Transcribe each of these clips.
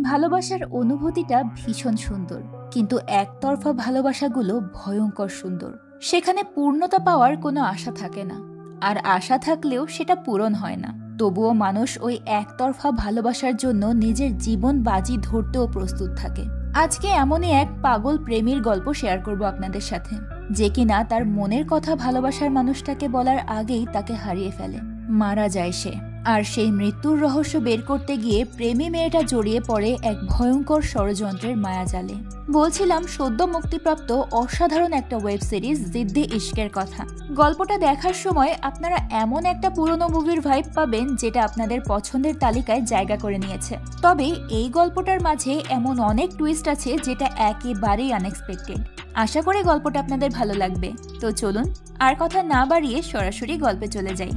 ভালোবাসার অনুভূতিটা ভীষণ সুন্দর, কিন্তু একতরফা ভালোবাসাগুলো ভয়ঙ্কর সুন্দর। সেখানে পূর্ণতা পাওয়ার কোনো আশা থাকে না, আর আশা থাকলেও সেটা পূরণ হয় না। তবুও মানুষ ওই একতরফা ভালোবাসার জন্য নিজের জীবন বাজি ধরতেও প্রস্তুত থাকে। আজকে এমনই এক পাগল প্রেমীর গল্প শেয়ার করব আপনাদের সাথে, যে কিনা তার মনের কথা ভালোবাসার মানুষটাকে বলার আগেই তাকে হারিয়ে ফেলে, মারা যায় সে। আর সেই মৃত্যুর রহস্য বের করতে গিয়ে প্রেমী মেয়েটা জড়িয়ে পড়ে এক ভয়ঙ্কর ষড়যন্ত্রের মায়াজালে। বলছিলাম সদ্য মুক্তিপ্রাপ্ত অসাধারণ একটা ওয়েব সিরিজ জিদ্দি ইশকের কথা। গল্পটা দেখার সময় আপনারা এমন একটা পুরনো মুভির ভাইব পাবেন যেটা আপনাদের পছন্দের তালিকায় জায়গা করে নিয়েছে। তবে এই গল্পটার মাঝে এমন অনেক টুইস্ট আছে যেটা একেবারেই আনএক্সপেক্টেড। আশা করি গল্পটা আপনাদের ভালো লাগবে। তো চলুন আর কথা না বাড়িয়ে সরাসরি গল্পে চলে যাই।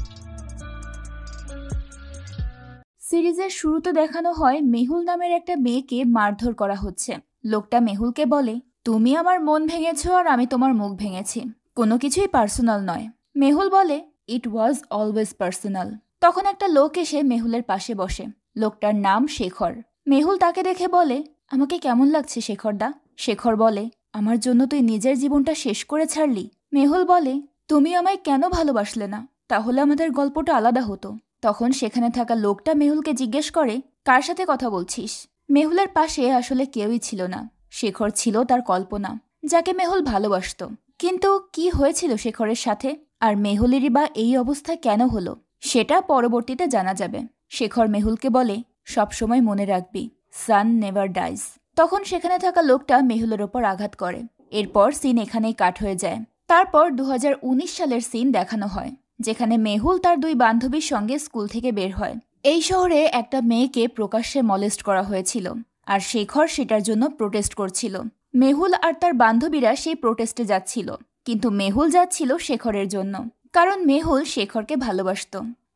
সিরিজের শুরুতে দেখানো হয় মেহুল নামের একটা মেয়েকে মারধর করা হচ্ছে। লোকটা মেহুলকে বলে, তুমি আমার মন ভেঙেছো আর আমি তোমার মুখ ভেঙেছি, কোনো কিছুই পার্সোনাল নয়। মেহুল বলে, ইট ওয়াজ অলওয়েজ পার্সোনাল। তখন একটা লোক এসে মেহুলের পাশে বসে। লোকটার নাম শেখর। মেহুল তাকে দেখে বলে, আমাকে কেমন লাগছে শেখরদা? শেখর বলে, আমার জন্য তুই নিজের জীবনটা শেষ করে ছাড়লি। মেহুল বলে, তুমি আমায় কেন ভালোবাসলে না? তাহলে আমাদের গল্পটা আলাদা হতো। তখন সেখানে থাকা লোকটা মেহুলকে জিজ্ঞেস করে, কার সাথে কথা বলছিস? মেহুলের পাশে আসলে কেউই ছিল না। শেখর ছিল তার কল্পনা, যাকে মেহুল ভালোবাসত। কিন্তু কি হয়েছিল শেখরের সাথে, আর মেহুলেরই বা এই অবস্থা কেন হলো, সেটা পরবর্তীতে জানা যাবে। শেখর মেহুলকে বলে, সবসময় মনে রাখবি, সান নেভার ডাইজ। তখন সেখানে থাকা লোকটা মেহুলের ওপর আঘাত করে। এরপর সিন এখানেই কাট হয়ে যায়। তারপর 2019 সালের সিন দেখানো হয়, যেখানে মেহুল তার দুই বান্ধবীর সঙ্গে স্কুল থেকে বের হয়। এই শহরে একটা মেয়েকে প্রকাশ্যে মলেস্ট করা হয়েছিল, আর শেখর সেটার জন্য প্রোটেস্ট করছিল। মেহুল আর তার বান্ধবীরা সেই প্রোটেস্টে যাচ্ছিল, কিন্তু মেহুল যাচ্ছিল শেখরের জন্য, কারণ মেহুল শেখরকে ভালোবাসত।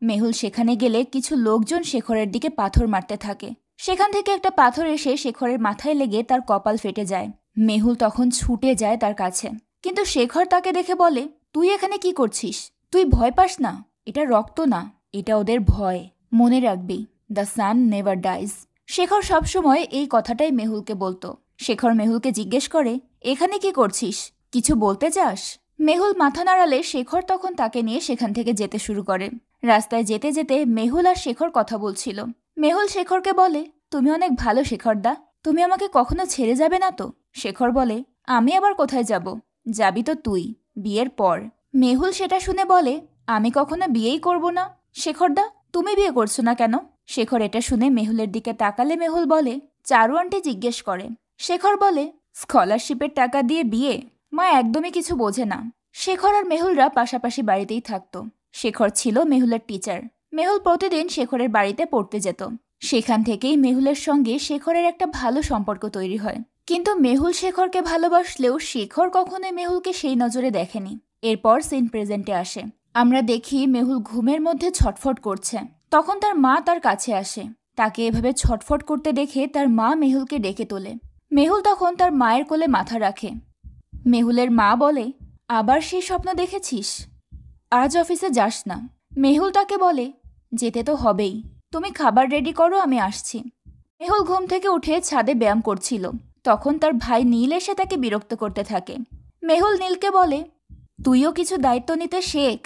মেহুল সেখানে গেলে কিছু লোকজন শেখরের দিকে পাথর মারতে থাকে। সেখান থেকে একটা পাথর এসে শেখরের মাথায় লেগে তার কপাল ফেটে যায়। মেহুল তখন ছুটে যায় তার কাছে, কিন্তু শেখর তাকে দেখে বলে, তুই এখানে কি করছিস? তুই ভয় পাস না, এটা রক্ত না, এটা ওদের ভয়। মনে রাখবি, the sun never dies. Shekhar সবসময় এই কথাটাই মেহুলকে বলতো। শেখর মেহুলকে জিজ্ঞেস করে, এখানে কি করছিস? কিছু বলতে চাস? মেহুল মাথা নাড়ালে শেখর তখন তাকে নিয়ে সেখান থেকে যেতে শুরু করে। রাস্তায় যেতে যেতে মেহুল আর শেখর কথা বলছিল। মেহুল শেখরকে বলে, তুমি অনেক ভালো শেখরদা, তুমি আমাকে কখনো ছেড়ে যাবে না তো? শেখর বলে, আমি আবার কোথায় যাব? যাবি তো তুই, বিয়ের পর। মেহুল সেটা শুনে বলে, আমি কখনো বিয়েই করব না। শেখরদা, তুমি বিয়ে করছো না কেন? শেখর এটা শুনে মেহুলের দিকে তাকালে মেহুল বলে, চারু আন্টি জিজ্ঞেস করে। শেখর বলে, স্কলারশিপের টাকা দিয়ে বিয়ে? মা একদমই কিছু বোঝে না। শেখর আর মেহুলরা পাশাপাশি বাড়িতেই থাকতো। শেখর ছিল মেহুলের টিচার। মেহুল প্রতিদিন শেখরের বাড়িতে পড়তে যেত। সেখান থেকেই মেহুলের সঙ্গে শেখরের একটা ভালো সম্পর্ক তৈরি হয়। কিন্তু মেহুল শেখরকে ভালোবাসলেও শেখর কখনোই মেহুলকে সেই নজরে দেখেনি। এরপর সিন প্রেজেন্টে আসে। আমরা দেখি মেহুল ঘুমের মধ্যে ছটফট করছে। তখন তার মা তার কাছে আসে। তাকে এভাবে ছটফট করতে দেখে তার মা মেহুলকে ডেকে তোলে। মেহুল তখন তার মায়ের কোলে মাথা রাখে। মেহুলের মা বলে, আবার সেই স্বপ্ন দেখেছিস? আজ অফিসে যাস না। মেহুল তাকে বলে, যেতে তো হবেই, তুমি খাবার রেডি করো, আমি আসছি। মেহুল ঘুম থেকে উঠে ছাদে ব্যায়াম করছিল। তখন তার ভাই নীল এসে তাকে বিরক্ত করতে থাকে। মেহুল নীলকে বলে, তুইও কিছু দায়িত্ব নিতে শেখ,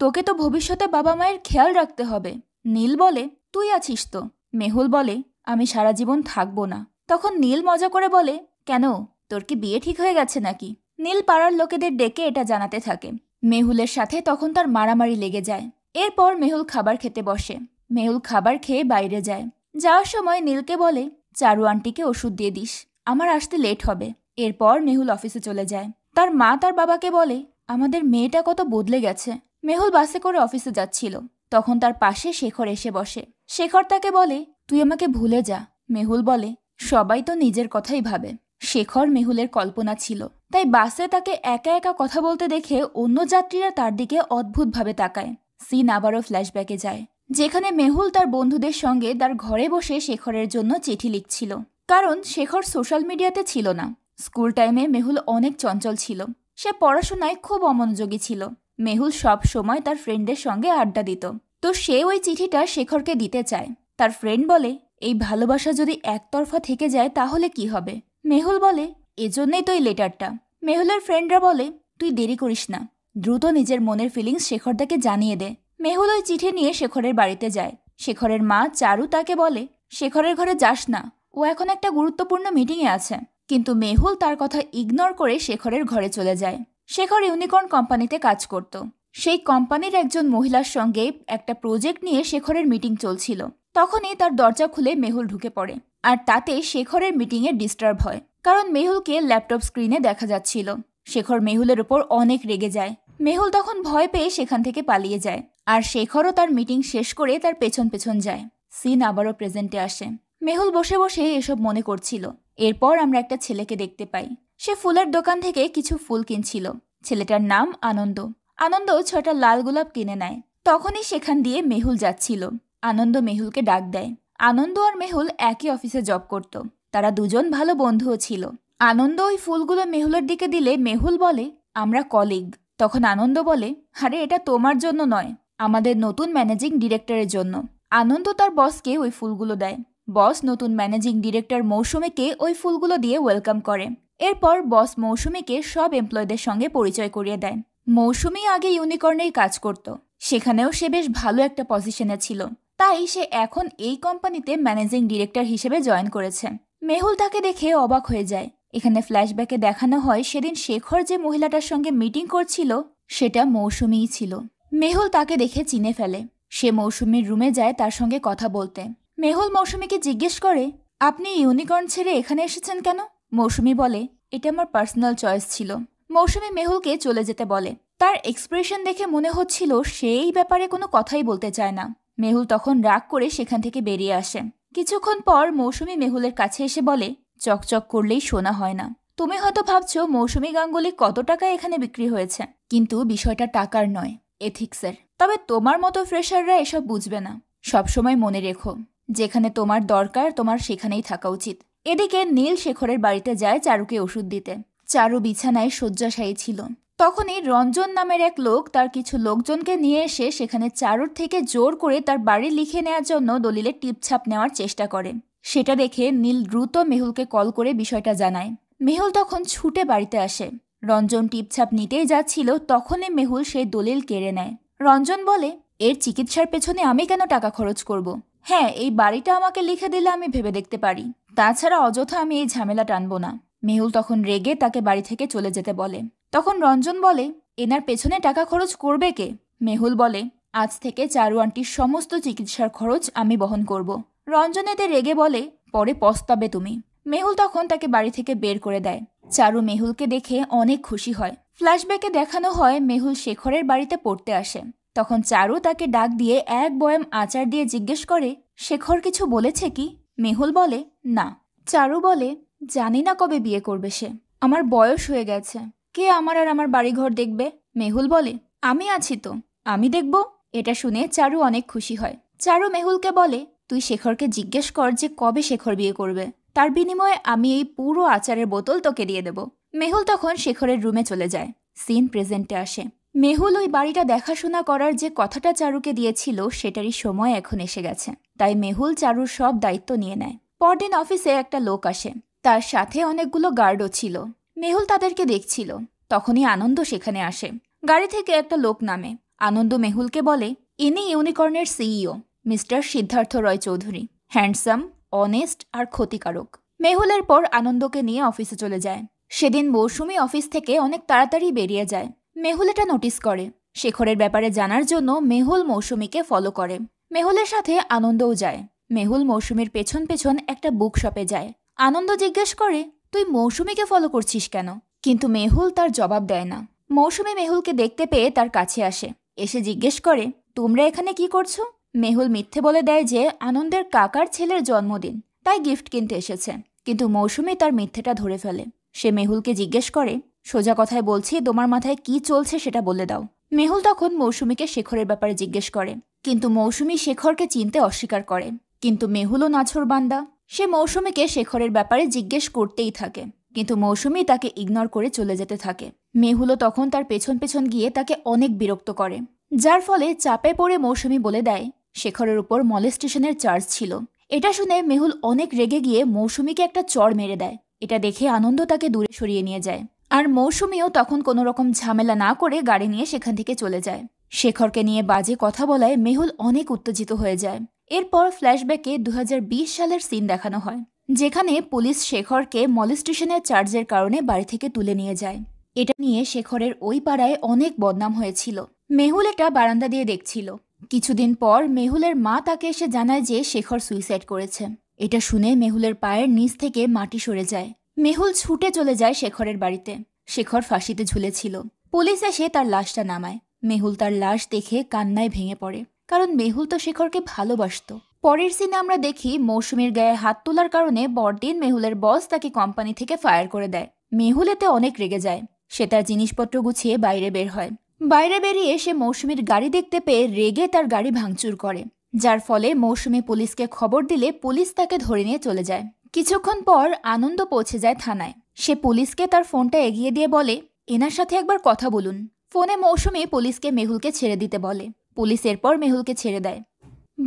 তোকে তো ভবিষ্যতে বাবা মায়ের খেয়াল রাখতে হবে। নীল বলে, তুই আছিস তো। মেহুল বলে, আমি সারা জীবন থাকবো না। তখন নীল মজা করে বলে, কেন, তোর কি বিয়ে ঠিক হয়ে গেছে নাকি? নীল পাড়ার লোকেদের ডেকে এটা জানাতে থাকে। মেহুলের সাথে তখন তার মারামারি লেগে যায়। এরপর মেহুল খাবার খেতে বসে। মেহুল খাবার খেয়ে বাইরে যায়। যাওয়ার সময় নীলকে বলে, চারু আন্টিকে ওষুধ দিয়ে দিস, আমার আসতে লেট হবে। এরপর মেহুল অফিসে চলে যায়। তার মা তার বাবাকে বলে, আমাদের মেয়েটা কত বদলে গেছে। মেহুল বাসে করে অফিসে যাচ্ছিল। তখন তার পাশে শেখর এসে বসে। শেখর তাকে বলে, তুই আমাকে ভুলে যা। মেহুল বলে, সবাই তো নিজের কথাই ভাবে। শেখর মেহুলের কল্পনা ছিল, তাই বাসে তাকে একা একা কথা বলতে দেখে অন্য যাত্রীরা তার দিকে অদ্ভুতভাবে তাকায়। সিন আবারও ফ্ল্যাশব্যাকে যায়, যেখানে মেহুল তার বন্ধুদের সঙ্গে তার ঘরে বসে শেখরের জন্য চিঠি লিখছিল। কারণ শেখর সোশ্যাল মিডিয়াতে ছিল না। স্কুল টাইমে মেহুল অনেক চঞ্চল ছিল। সে পড়াশোনায় খুব অমনোযোগী ছিল। মেহুল সব সময় তার ফ্রেন্ডদের সঙ্গে আড্ডা দিত। তো সে ওই চিঠিটা শেখরকে দিতে চায়। তার ফ্রেন্ড বলে, এই ভালোবাসা যদি একতরফা থেকে যায় তাহলে কি হবে? মেহুল বলে, এজন্যই তো এই লেটারটা। মেহুলের ফ্রেন্ডরা বলে, তুই দেরি করিস না, দ্রুত নিজের মনের ফিলিংস শেখরদাকে জানিয়ে দে। মেহুল ওই চিঠি নিয়ে শেখরের বাড়িতে যায়। শেখরের মা চারু তাকে বলে, শেখরের ঘরে যাস না, ও এখন একটা গুরুত্বপূর্ণ মিটিংয়ে আছে। কিন্তু মেহুল তার কথা ইগনোর করে শেখরের ঘরে চলে যায়। শেখর ইউনিকর্ন কোম্পানিতে কাজ করত। সেই কোম্পানির একজন মহিলার সঙ্গে একটা প্রজেক্ট নিয়ে শেখরের মিটিং চলছিল। তখনই তার দরজা খুলে মেহুল ঢুকে পড়ে, আর তাতে শেখরের মিটিংয়ে ডিস্টার্ব হয়, কারণ মেহুলকে ল্যাপটপ স্ক্রিনে দেখা যাচ্ছিল। শেখর মেহুলের ওপর অনেক রেগে যায়। মেহুল তখন ভয় পেয়ে সেখান থেকে পালিয়ে যায়, আর শেখরও তার মিটিং শেষ করে তার পেছন পেছন যায়। সিন আবারও প্রেজেন্টে আসে। মেহুল বসে বসে এসব মনে করছিল। এরপর আমরা একটা ছেলেকে দেখতে পাই। সে ফুলের দোকান থেকে কিছু ফুল কিনছিল। ছেলেটার নাম আনন্দ। আনন্দ 6টা লাল গোলাপ কিনে নেয়। তখনই সেখান দিয়ে মেহুল যাচ্ছিল। আনন্দ মেহুলকে ডাক দেয়। আনন্দ আর মেহুল একই অফিসে জব করত। তারা দুজন ভালো বন্ধুও ছিল। আনন্দ ওই ফুলগুলো মেহুলের দিকে দিলে মেহুল বলে, আমরা কলিগ। তখন আনন্দ বলে, আরে এটা তোমার জন্য নয়, আমাদের নতুন ম্যানেজিং ডিরেক্টরের জন্য। আনন্দ তার বসকে ওই ফুলগুলো দেয়। বস নতুন ম্যানেজিং ডিরেক্টর মৌসুমীকে ওই ফুলগুলো দিয়ে ওয়েলকাম করে। এরপর বস মৌসুমীকে সব এমপ্লয়ীদের সঙ্গে পরিচয় করিয়ে দেয়। মৌসুমী আগে ইউনিকর্নেই কাজ করত। সেখানেও সে বেশ ভালো একটা পজিশনে ছিল। তাই সে এখন এই কোম্পানিতে ম্যানেজিং ডিরেক্টর হিসেবে জয়েন করেছে। মেহুল তাকে দেখে অবাক হয়ে যায়। এখানে ফ্ল্যাশব্যাকে দেখানো হয় সেদিন শেখর যে মহিলাটার সঙ্গে মিটিং করছিল সেটা মৌসুমীই ছিল। মেহুল তাকে দেখে চিনে ফেলে। সে মৌসুমীর রুমে যায় তার সঙ্গে কথা বলতে। মেহুল মৌসুমীকে জিজ্ঞেস করে, আপনি ইউনিকর্ন ছেড়ে এখানে এসেছেন কেন? মৌসুমী বলে, এটা আমার পার্সোনাল চয়েস ছিল। মৌসুমী মেহুলকে চলে যেতে বলে। তার এক্সপ্রেশন দেখে মনে হচ্ছিল সে এই ব্যাপারে কোনো কথাই বলতে চায় না। মেহুল তখন রাগ করে সেখান থেকে বেরিয়ে আসে। কিছুক্ষণ পর মৌসুমী মেহুলের কাছে এসে বলে, চকচক করলেই সোনা হয় না। তুমি হয়তো ভাবছো মৌসুমী গাঙ্গুলি কত টাকায় এখানে বিক্রি হয়েছে, কিন্তু বিষয়টা টাকার নয়, এথিক্সের। তবে তোমার মতো ফ্রেশাররা এসব বুঝবে না। সবসময় মনে রেখো, যেখানে তোমার দরকার তোমার সেখানেই থাকা উচিত। এদিকে নীল শেখরের বাড়িতে যায় চারুকে ওষুধ দিতে। চারু বিছানায় শয্যাশায়ী ছিল। তখনই রঞ্জন নামের এক লোক তার কিছু লোকজনকে নিয়ে এসে সেখানে চারুর থেকে জোর করে তার বাড়ি লিখে নেওয়ার জন্য দলিলে টিপছাপ নেওয়ার চেষ্টা করে। সেটা দেখে নীল দ্রুত মেহুলকে কল করে বিষয়টা জানায়। মেহুল তখন ছুটে বাড়িতে আসে। রঞ্জন টিপছাপ নিতেই যাচ্ছিল, তখনই মেহুল সেই দলিল কেড়ে নেয়। রঞ্জন বলে, এর চিকিৎসার পেছনে আমি কেন টাকা খরচ করব? হ্যাঁ, এই বাড়িটা আমাকে লিখে দিলে আমি ভেবে দেখতে পারি। তাছাড়া অযথা আমি এই ঝামেলা টানবো না। মেহুল তখন রেগে তাকে বাড়ি থেকে চলে যেতে বলে। তখন রঞ্জন বলে, এনার পেছনে টাকা খরচ করবে কে? মেহুল বলে, আজ থেকে চারু আন্টির সমস্ত চিকিৎসার খরচ আমি বহন করব। রঞ্জন এতে রেগে বলে, পরে পস্তাবে তুমি। মেহুল তখন তাকে বাড়ি থেকে বের করে দেয়। চারু মেহুলকে দেখে অনেক খুশি হয়। ফ্ল্যাশব্যাকে দেখানো হয় মেহুল শেখরের বাড়িতে পড়তে আসে। তখন চারু তাকে ডাক দিয়ে এক বয়াম আচার দিয়ে জিজ্ঞেস করে, শেখর কিছু বলেছে কি? মেহুল বলে, না। চারু বলে, জানি না কবে বিয়ে করবে সে। আমার বয়স হয়ে গেছে, কে আমার আর আমার বাড়িঘর দেখবে? মেহুল বলে, আমি আছি তো, আমি দেখব। এটা শুনে চারু অনেক খুশি হয়। চারু মেহুলকে বলে, তুই শেখরকে জিজ্ঞেস কর যে কবে শেখর বিয়ে করবে। তার বিনিময়ে আমি এই পুরো আচারের বোতল তোকে দিয়ে দেব। মেহুল তখন শেখরের রুমে চলে যায়। সিন প্রেজেন্টে আসে। মেহুল ওই বাড়িটা দেখাশোনা করার যে কথাটা চারুকে দিয়েছিল সেটারই সময় এখন এসে গেছে। তাই মেহুল চারুর সব দায়িত্ব নিয়ে নেয়। পরদিন অফিসে একটা লোক আসে। তার সাথে অনেকগুলো গার্ডও ছিল। মেহুল তাদেরকে দেখছিল। তখনই আনন্দ সেখানে আসে। গাড়ি থেকে একটা লোক নামে। আনন্দ মেহুলকে বলে, ইনি ইউনিকর্নের সিইও মিস্টার সিদ্ধার্থ রয় চৌধুরী। হ্যান্ডসাম, অনেস্ট আর ক্ষতিকারক। মেহুলের পর আনন্দকে নিয়ে অফিসে চলে যায়। সেদিন মৌসুমী অফিস থেকে অনেক তাড়াতাড়ি বেরিয়ে যায়। মেহুল এটা নোটিস করে। শেখরের ব্যাপারে জানার জন্য মেহুল মৌসুমীকে ফলো করে। মেহুলের সাথে আনন্দও যায়। মেহুল মৌসুমীর পেছন পেছন একটা বুক শপে যায়। আনন্দ জিজ্ঞেস করে, তুই মৌসুমীকে ফলো করছিস কেন? কিন্তু মেহুল তার জবাব দেয় না। মৌসুমী মেহুলকে দেখতে পেয়ে তার কাছে আসে। এসে জিজ্ঞেস করে, তোমরা এখানে কি করছো? মেহুল মিথ্যে বলে দেয় যে আনন্দের কাকার ছেলের জন্মদিন, তাই গিফট কিনতে এসেছে। কিন্তু মৌসুমী তার মিথ্যেটা ধরে ফেলে। সে মেহুলকে জিজ্ঞেস করে, সোজা কথায় বলছি, তোমার মাথায় কি চলছে সেটা বলে দাও। মেহুল তখন মৌসুমীকে শেখরের ব্যাপারে জিজ্ঞেস করে, কিন্তু মৌসুমী শেখরকে চিনতে অস্বীকার করে। কিন্তু মেহুলও নাছোড়বান্দা। সে মৌসুমীকে শেখরের ব্যাপারে জিজ্ঞেস করতেই থাকে, কিন্তু মৌসুমী তাকে ইগনোর করে চলে যেতে থাকে। মেহুলও তখন তার পেছন পেছন গিয়ে তাকে অনেক বিরক্ত করে, যার ফলে চাপে পড়ে মৌসুমী বলে দেয় শেখরের উপর মলেস্টেশনের চার্জ ছিল এটা শুনে মেহুল অনেক রেগে গিয়ে মৌসুমীকে একটা চড় মেরে দেয়। এটা দেখে আনন্দ তাকে দূরে সরিয়ে নিয়ে যায়, আর মৌসুমীও তখন কোনো রকম ঝামেলা না করে গাড়ি নিয়ে সেখান থেকে চলে যায়। শেখরকে নিয়ে বাজে কথা বলায় মেহুল অনেক উত্তেজিত হয়ে যায়। এরপর ফ্ল্যাশব্যাকে 2020 সালের সিন দেখানো হয়, যেখানে পুলিশ শেখরকে মলেস্টেশনের চার্জের কারণে বাড়ি থেকে তুলে নিয়ে যায়। এটা নিয়ে শেখরের ওই পাড়ায় অনেক বদনাম হয়েছিল। মেহুল এটা বারান্দা দিয়ে দেখছিল। কিছুদিন পর মেহুলের মা তাকে এসে জানায় যে শেখর সুইসাইড করেছে। এটা শুনে মেহুলের পায়ের নিচ থেকে মাটি সরে যায়। মেহুল ছুটে চলে যায় শেখরের বাড়িতে। শেখর ফাঁসিতে ঝুলেছিল। পুলিশ এসে তার লাশটা নামায়। মেহুল তার লাশ দেখে কান্নায় ভেঙে পড়ে, কারণ মেহুল তো শেখরকে ভালোবাসত। পরের সিনে আমরা দেখি মৌসুমীর গায়ে হাত তোলার কারণে পরদিন মেহুলের বস তাকে কোম্পানি থেকে ফায়ার করে দেয়। মেহুল এতে অনেক রেগে যায়। সে তার জিনিসপত্র গুছিয়ে বাইরে বের হয়। বাইরে বেরিয়ে সে মৌসুমীর গাড়ি দেখতে পেয়ে রেগে তার গাড়ি ভাঙচুর করে, যার ফলে মৌসুমী পুলিশকে খবর দিলে পুলিশ তাকে ধরে নিয়ে চলে যায়। কিছুক্ষণ পর আনন্দ পৌঁছে যায় থানায়। সে পুলিশকে তার ফোনটা এগিয়ে দিয়ে বলে, এনার সাথে একবার কথা বলুন। ফোনে মৌসুমী পুলিশকে মেহুলকে ছেড়ে দিতে বলে। পুলিশ এরপর মেহুলকে ছেড়ে দেয়।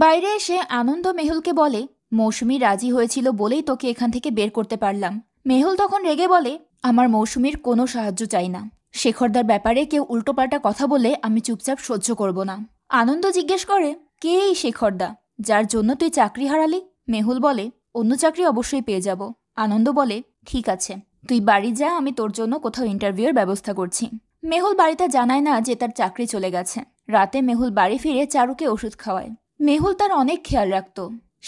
বাইরে এসে আনন্দ মেহুলকে বলে, মৌসুমী রাজি হয়েছিল বলেই তোকে এখান থেকে বের করতে পারলাম। মেহুল তখন রেগে বলে, আমার মৌসুমীর কোনো সাহায্য চাই না। শেখরদার ব্যাপারে কেউ উল্টোপাল্টা কথা বলে আমি চুপচাপ সহ্য করব না। আনন্দ জিজ্ঞেস করে, কে এই শেখরদা, যার জন্য তুই চাকরি হারালি? মেহুল বলে, অন্য চাকরি অবশ্যই পেয়ে যাব। আনন্দ বলে, ঠিক আছে, তুই বাড়ি যা, আমি তোর জন্য কোথাও ইন্টারভিউয়ের ব্যবস্থা করছি। মেহুল বাড়িতে জানায় না যে তার চাকরি চলে গেছে। রাতে মেহুল বাড়ি ফিরে চারুকে ওষুধ খাওয়ায়। মেহুল তার অনেক খেয়াল রাখত।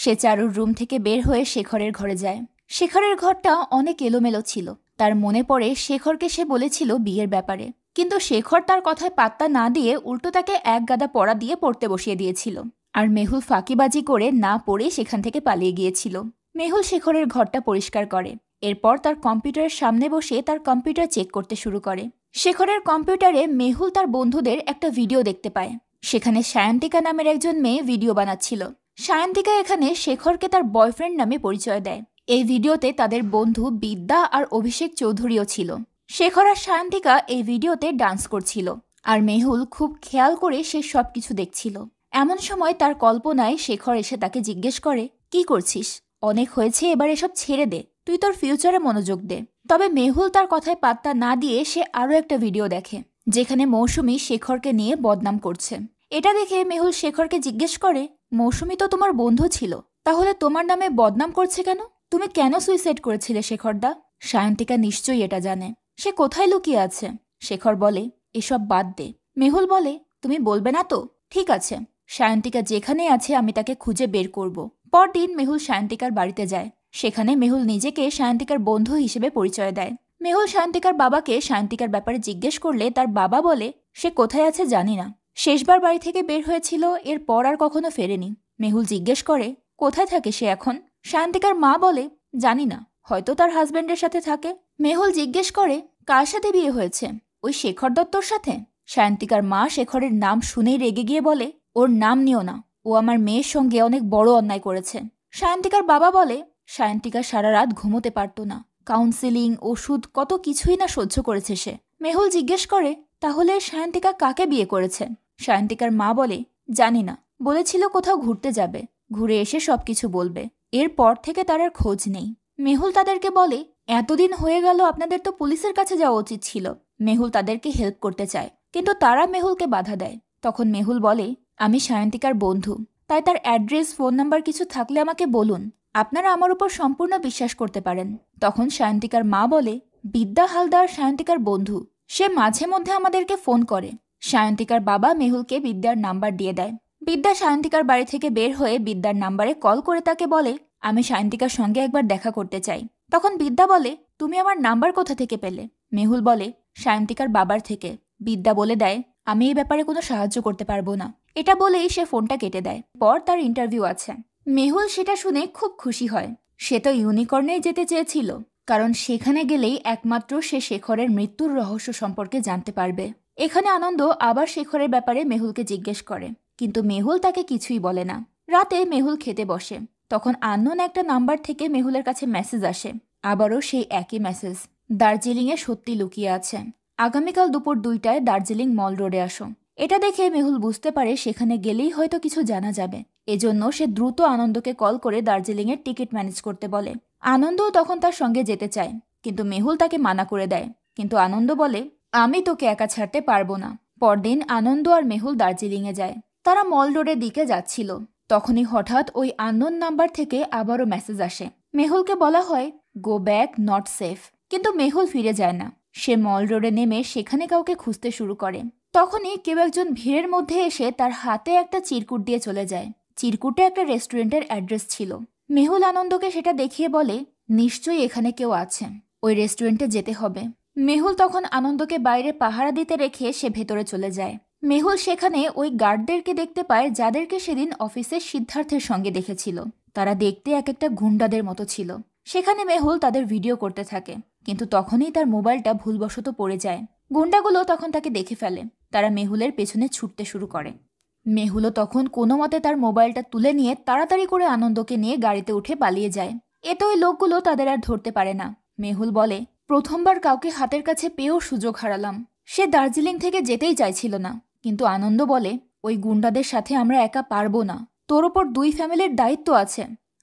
সে চারুর রুম থেকে বের হয়ে শেখরের ঘরে যায়। শেখরের ঘরটা অনেক এলোমেলো ছিল। তার মনে পড়ে শেখরকে সে বলেছিল বিয়ের ব্যাপারে, কিন্তু শেখর তার কথায় পাত্তা না দিয়ে উল্টো তাকে এক গাদা পড়া দিয়ে পড়তে বসিয়ে দিয়েছিল। আর মেহুল ফাঁকিবাজি করে না পড়ে সেখান থেকে পালিয়ে গিয়েছিল। মেহুল শেখরের ঘরটা পরিষ্কার করে। এরপর তার কম্পিউটারের সামনে বসে তার কম্পিউটার চেক করতে শুরু করে। শেখরের কম্পিউটারে মেহুল তার বন্ধুদের একটা ভিডিও দেখতে পায়। সেখানে সায়ন্তিকা নামের একজন মেয়ে ভিডিও বানাচ্ছিল। সায়ন্তিকা এখানে শেখরকে তার বয়ফ্রেন্ড নামে পরিচয় দেয়। এই ভিডিওতে তাদের বন্ধু বিদ্যা আর অভিষেক চৌধুরীও ছিল। শেখর আর সায়ন্তিকা এই ভিডিওতে ডান্স করছিল, আর মেহুল খুব খেয়াল করে সে সবকিছু দেখছিল। এমন সময় তার কল্পনায় শেখর এসে তাকে জিজ্ঞেস করে, কি করছিস? অনেক হয়েছে, এবার এসব ছেড়ে দে, তুই তোর ফিউচারে মনোযোগ দে। তবে মেহুল তার কথায় পাত্তা না দিয়ে সে আরও একটা ভিডিও দেখে, যেখানে মৌসুমী শেখরকে নিয়ে বদনাম করছে। এটা দেখে মেহুল শেখরকে জিজ্ঞেস করে, মৌসুমী তো তোমার বন্ধু ছিল, তাহলে তোমার নামে বদনাম করছে কেন? তুমি কেন সুইসাইড করেছিলে শেখরদা? সায়ন্তিকা নিশ্চয়ই এটা জানে। সে কোথায় লুকিয়ে আছে? শেখর বলে, এসব বাদ দে। মেহুল বলে, তুমি বলবে না তো? ঠিক আছে, সায়ন্তিকা যেখানে আছে আমি তাকে খুঁজে বের করব। পরদিন মেহুল সায়ন্তিকার বাড়িতে যায়। সেখানে মেহুল নিজেকে সায়ন্তিকার বন্ধু হিসেবে পরিচয় দেয়। মেহুল সায়ন্তিকার বাবাকে সায়ন্তিকার ব্যাপারে জিজ্ঞেস করলে তার বাবা বলে, সে কোথায় আছে জানি না, শেষবার বাড়ি থেকে বের হয়েছিল, এরপর আর কখনো ফেরেনি। মেহুল জিজ্ঞেস করে, কোথায় থাকে সে এখন? সায়ন্তিকার মা বলে, জানি না, হয়তো তার হাজব্যান্ডের সাথে থাকে। মেহুল জিজ্ঞেস করে, কার সাথে বিয়ে হয়েছে? ওই শেখর দত্তর সাথে? সায়ন্তিকার মা শেখরের নাম শুনেই রেগে গিয়ে বলে, ওর নাম নিও না, ও আমার মেয়ের সঙ্গে অনেক বড় অন্যায় করেছে। সায়ন্তিকার বাবা বলে, সায়ন্তিকা সারা রাত ঘুমোতে পারত না, কাউন্সিলিং, ওষুধ, কত কিছুই না সহ্য করেছে সে। মেহুল জিজ্ঞেস করে, তাহলে সায়ন্তিকা কাকে বিয়ে করেছে? সায়ন্তিকার মা বলে, জানি না, বলেছিল কোথাও ঘুরতে যাবে, ঘুরে এসে সবকিছু বলবে। এরপর থেকে তার আর খোঁজ নেই। মেহুল তাদেরকে বলে, এতদিন হয়ে গেল, আপনাদের তো পুলিশের কাছে যাওয়া উচিত ছিল। মেহুল তাদেরকে হেল্প করতে চায়, কিন্তু তারা মেহুলকে বাধা দেয়। তখন মেহুল বলে, আমি সায়ন্তিকার বন্ধু, তাই তার অ্যাড্রেস, ফোন নাম্বার কিছু থাকলে আমাকে বলুন, আপনারা আমার উপর সম্পূর্ণ বিশ্বাস করতে পারেন। তখন সায়ন্তিকার মা বলে, বিদ্যা হালদার সায়ন্তিকার বন্ধু, সে মাঝে মধ্যে আমাদেরকে ফোন করে। সায়ন্তিকার বাবা মেহুলকে বিদ্যার নাম্বার দিয়ে দেয়। বিদ্যা সায়ন্তিকার বাড়ি থেকে বের হয়ে বিদ্যার নাম্বারে কল করে তাকে বলে, আমি সায়ন্তিকার সঙ্গে একবার দেখা করতে চাই। তখন বিদ্যা বলে, তুমি আমার নাম্বার কোথা থেকে পেলে? মেহুল বলে, সায়ন্তিকার বাবার থেকে। বিদ্যা বলে দেয়, আমি এই ব্যাপারে কোনো সাহায্য করতে পারবো না। এটা বলেই সে ফোনটা কেটে দেয়। পর তার ইন্টারভিউ আছে। মেহুল সেটা শুনে খুব খুশি হয়। সে তো ইউনিকর্নেই যেতে চেয়েছিল, কারণ সেখানে গেলেই একমাত্র সে শেখরের মৃত্যুর রহস্য সম্পর্কে জানতে পারবে। এখানে আনন্দ আবার শেখরের ব্যাপারে মেহুলকে জিজ্ঞেস করে, কিন্তু মেহুল তাকে কিছুই বলে না। রাতে মেহুল খেতে বসে, তখন আননোন একটা নাম্বার থেকে মেহুলের কাছে মেসেজ আসে। আবারও সেই একই মেসেজ, দার্জিলিংয়ে সত্যি লুকিয়ে আছে, আগামীকাল দুপুর 2টায় দার্জিলিং মল রোডে আসো। এটা দেখে মেহুল বুঝতে পারে সেখানে গেলেই হয়তো কিছু জানা যাবে। এজন্য সে দ্রুত আনন্দকে কল করে দার্জিলিংয়ের টিকিট ম্যানেজ করতে বলে। আনন্দও তখন তার সঙ্গে যেতে চায়, কিন্তু মেহুল তাকে মানা করে দেয়। কিন্তু আনন্দ বলে, আমি তোকে একা ছাড়তে পারবো না। পরদিন আনন্দ আর মেহুল দার্জিলিংয়ে যায়। তারা মল রোডের দিকে যাচ্ছিল। তখনই হঠাৎ ওই আননোন নাম্বার থেকে আবারও মেসেজ আসে। মেহুলকে বলা হয়, গো ব্যাক, নট সেফ। কিন্তু মেহুল ফিরে যায় না। সে মল রোডে নেমে সেখানে কাউকে খুঁজতে শুরু করে। তখনই কেউ একজন ভিড়ের মধ্যে এসে তার হাতে একটা চিরকুট দিয়ে চলে যায়। চিরকুটে একটা রেস্টুরেন্টের অ্যাড্রেস ছিল। মেহুল আনন্দকে সেটা দেখিয়ে বলে, নিশ্চয়ই এখানে কেউ আছে, ওই রেস্টুরেন্টে যেতে হবে। মেহুল তখন আনন্দকে বাইরে পাহারা দিতে রেখে সে ভেতরে চলে যায়। মেহুল সেখানে ওই গার্ডদেরকে দেখতে পায় যাদেরকে সেদিন অফিসে সিদ্ধার্থের সঙ্গে দেখেছিল। তারা দেখতে এক একটা গুন্ডাদের মতো ছিল। সেখানে মেহুল তাদের ভিডিও করতে থাকে, কিন্তু তখনই তার মোবাইলটা ভুলবশত পড়ে যায়। গুন্ডাগুলো তখন তাকে দেখে ফেলে। তারা মেহুলের পেছনে ছুটতে শুরু করে। মেহুলও তখন কোনো মতে তার মোবাইলটা তুলে নিয়ে তাড়াতাড়ি করে আনন্দকে নিয়ে গাড়িতে উঠে পালিয়ে যায়। এতে ওই লোকগুলো তাদের আর ধরতে পারে না। মেহুল বলে, প্রথমবার কাউকে হাতের কাছে পেয়েও সুযোগ হারালাম। সে দার্জিলিং থেকে যেতেই চাইছিল না, কিন্তু আনন্দ বলে, ওই গুন্ডাদের সাথে আমরা একা পারবো না। তোর ওপর 2 ফ্যামিলির দায়িত্ব আছে,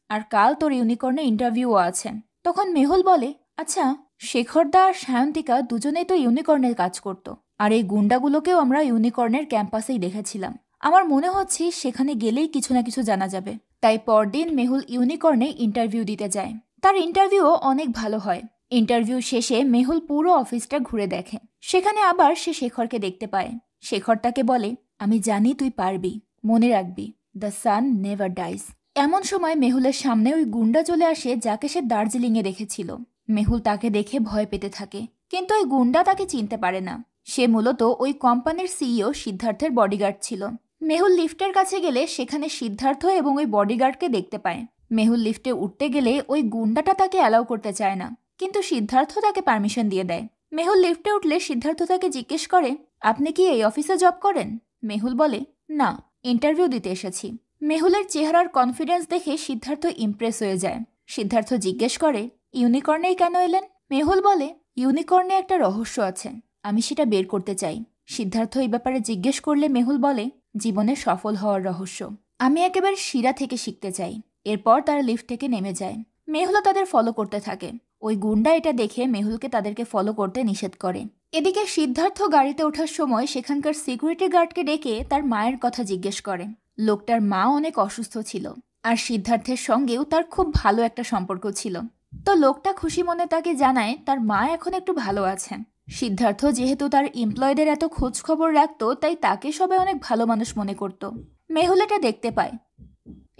আর কাল তোর ইউনিকর্নে ইন্টারভিউও আছে। তখন মেহুল বলে, আচ্ছা, শেখরদা আর সায়ন্তিকা দুজনেই তো ইউনিকর্নের কাজ করত, আর এই গুন্ডাগুলোকেও আমরা ইউনিকর্নের ক্যাম্পাসেই দেখেছিলাম। আমার মনে হচ্ছে সেখানে গেলেই কিছু না কিছু জানা যাবে। তাই পরদিন মেহুল ইউনিকর্নে ইন্টারভিউ দিতে যায়। তার ইন্টারভিউও অনেক ভালো হয়। ইন্টারভিউ শেষে মেহুল পুরো অফিসটা ঘুরে দেখে। সেখানে আবার সে শেখরকে দেখতে পায়। শেখর তাকে বলে, আমি জানি তুই পারবি, মনে রাখবি, দ্য সান নেভার ডাইস। এমন সময় মেহুলের সামনে ওই গুন্ডা চলে আসে যাকে সে দার্জিলিংয়ে দেখেছিল। মেহুল তাকে দেখে ভয় পেতে থাকে, কিন্তু ওই গুন্ডা তাকে চিনতে পারে না। সে মূলত ওই কোম্পানির সিইও সিদ্ধার্থের বডিগার্ড ছিল। মেহুল লিফটের কাছে গেলে সেখানে সিদ্ধার্থ এবং ওই বডিগার্ডকে দেখতে পায়। মেহুল লিফটে উঠতে গেলে ওই গুন্ডাটা তাকে অ্যালাউ করতে চায় না, কিন্তু সিদ্ধার্থ তাকে পারমিশন দিয়ে দেয়। মেহুল লিফটে উঠলে সিদ্ধার্থ তাকে জিজ্ঞেস করে, আপনি কি এই অফিসে জব করেন? মেহুল বলে, না, ইন্টারভিউ দিতে এসেছি। মেহুলের চেহারার কনফিডেন্স দেখে সিদ্ধার্থ ইমপ্রেস হয়ে যায়। সিদ্ধার্থ জিজ্ঞেস করে, ইউনিকর্নেই কেন এলেন? মেহুল বলে, ইউনিকর্নে একটা রহস্য আছে, আমি সেটা বের করতে চাই। সিদ্ধার্থ এই ব্যাপারে জিজ্ঞেস করলে মেহুল বলে, জীবনে সফল হওয়ার রহস্য। আমি একেবারে শিরা থেকে শিখতে চাই। এরপর তারা লিফট থেকে নেমে যায়। মেহুলও তাদের ফলো করতে থাকে। ওই গুন্ডা এটা দেখে মেহুলকে তাদেরকে ফলো করতে নিষেধ করে। এদিকে সিদ্ধার্থ গাড়িতে ওঠার সময় সেখানকার সিকিউরিটি গার্ডকে ডেকে তার মায়ের কথা জিজ্ঞেস করে। লোকটার মা অনেক অসুস্থ ছিল, আর সিদ্ধার্থের সঙ্গেও তার খুব ভালো একটা সম্পর্ক ছিল। তো লোকটা খুশি মনে তাকে জানায় তার মা এখন একটু ভালো আছেন। সিদ্ধার্থ যেহেতু তার এমপ্লয়ীদের এত খোঁজ খবর রাখতো, তাই তাকে সবাই অনেক ভালো মানুষ মনে করত। মেহুল এটা দেখতে পায়।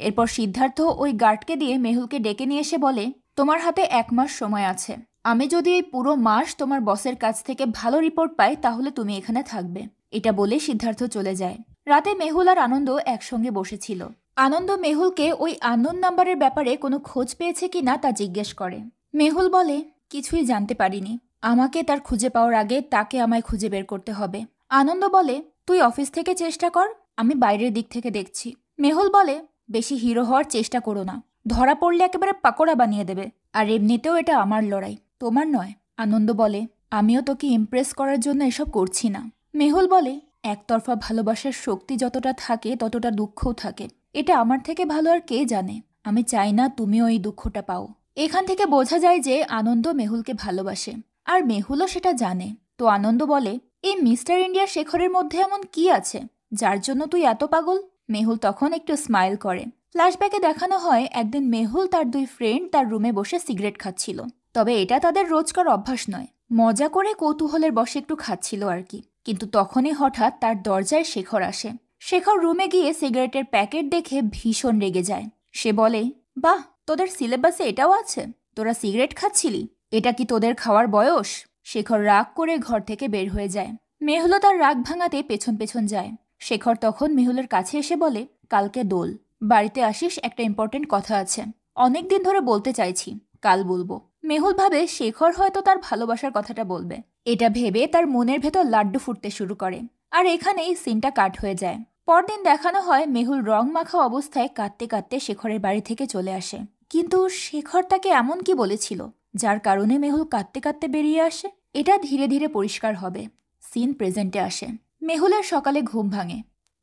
এরপর সিদ্ধার্থ ওই গার্ডকে দিয়ে মেহুলকে ডেকে নিয়ে এসে বলে, তোমার হাতে 1 মাস সময় আছে। আমি যদি এই পুরো মাস তোমার বসের কাছ থেকে ভালো রিপোর্ট পাই তাহলে তুমি এখানে থাকবে। এটা বলে সিদ্ধার্থ চলে যায়। রাতে মেহুল আর আনন্দ একসঙ্গে বসেছিল। আনন্দ মেহুলকে ওই আননোন নাম্বারের ব্যাপারে কোনো খোঁজ পেয়েছে কিনা তা জিজ্ঞেস করে। মেহুল বলে, কিছুই জানতে পারিনি। আমাকে তার খুঁজে পাওয়ার আগে তাকে আমায় খুঁজে বের করতে হবে। আনন্দ বলে, তুই অফিস থেকে চেষ্টা কর, আমি বাইরের দিক থেকে দেখছি। মেহুল বলে, বেশি হিরো হওয়ার চেষ্টা করো না, ধরা পড়লে একেবারে পাকোড়া বানিয়ে দেবে। আর এমনিতেও এটা আমার লড়াই, তোমার নয়। আনন্দ বলে, আমিও তোকে ইমপ্রেস করার জন্য এসব করছি না। মেহুল বলে, একতরফা ভালোবাসার শক্তি যতটা থাকে ততটা দুঃখও থাকে। এটা আমার থেকে ভালো আর কে জানে। আমি চাই না তুমিও এই দুঃখটা পাও। এখান থেকে বোঝা যায় যে আনন্দ মেহুলকে ভালোবাসে, আর মেহুলও সেটা জানে। তো আনন্দ বলে, এই মিস্টার ইন্ডিয়া শেখরের মধ্যে এমন কি আছে যার জন্য তুই এত পাগল? মেহুল তখন একটু স্মাইল করে। ফ্ল্যাশব্যাকে দেখানো হয় একদিন মেহুল তার 2 ফ্রেন্ড তার রুমে বসে সিগারেট খাচ্ছিল। তবে এটা তাদের রোজকার অভ্যাস নয়, মজা করে কৌতূহলের বসে একটু খাচ্ছিল আর কি। কিন্তু তখনই হঠাৎ তার দরজায় শেখর আসে। শেখর রুমে গিয়ে সিগারেটের প্যাকেট দেখে ভীষণ রেগে যায়। সে বলে, বাহ, তোদের সিলেবাসে এটাও আছে? তোরা সিগারেট খাচ্ছিলি? এটা কি তোদের খাওয়ার বয়স? শেখর রাগ করে ঘর থেকে বের হয়ে যায়। মেহুলও তার রাগ ভাঙাতে পেছন পেছন যায়। শেখর তখন মেহুলের কাছে এসে বলে, কালকে দোল, বাড়িতে আসিস, একটা ইম্পর্টেন্ট কথা আছে। অনেক দিন ধরে বলতে চাইছি, কাল বলবো। মেহুল ভাবে শেখর হয়তো তার ভালোবাসার কথাটা বলবে। এটা ভেবে তার মনের ভেতর লাড্ডু ফুটতে শুরু করে। আর এখানেই সিনটা কাট হয়ে যায়। পরদিন দেখানো হয় মেহুল রং মাখা অবস্থায় কাঁদতে কাঁদতে শেখরের বাড়ি থেকে চলে আসে। কিন্তু শেখর তাকে এমন কি বলেছিল যার কারণে মেহুল কাঁদতে কাঁদতে বেরিয়ে আসে? এটা ধীরে ধীরে পরিষ্কার হবে। সিন প্রেজেন্টে আসে। মেহুলের সকালে ঘুম ভাঙে।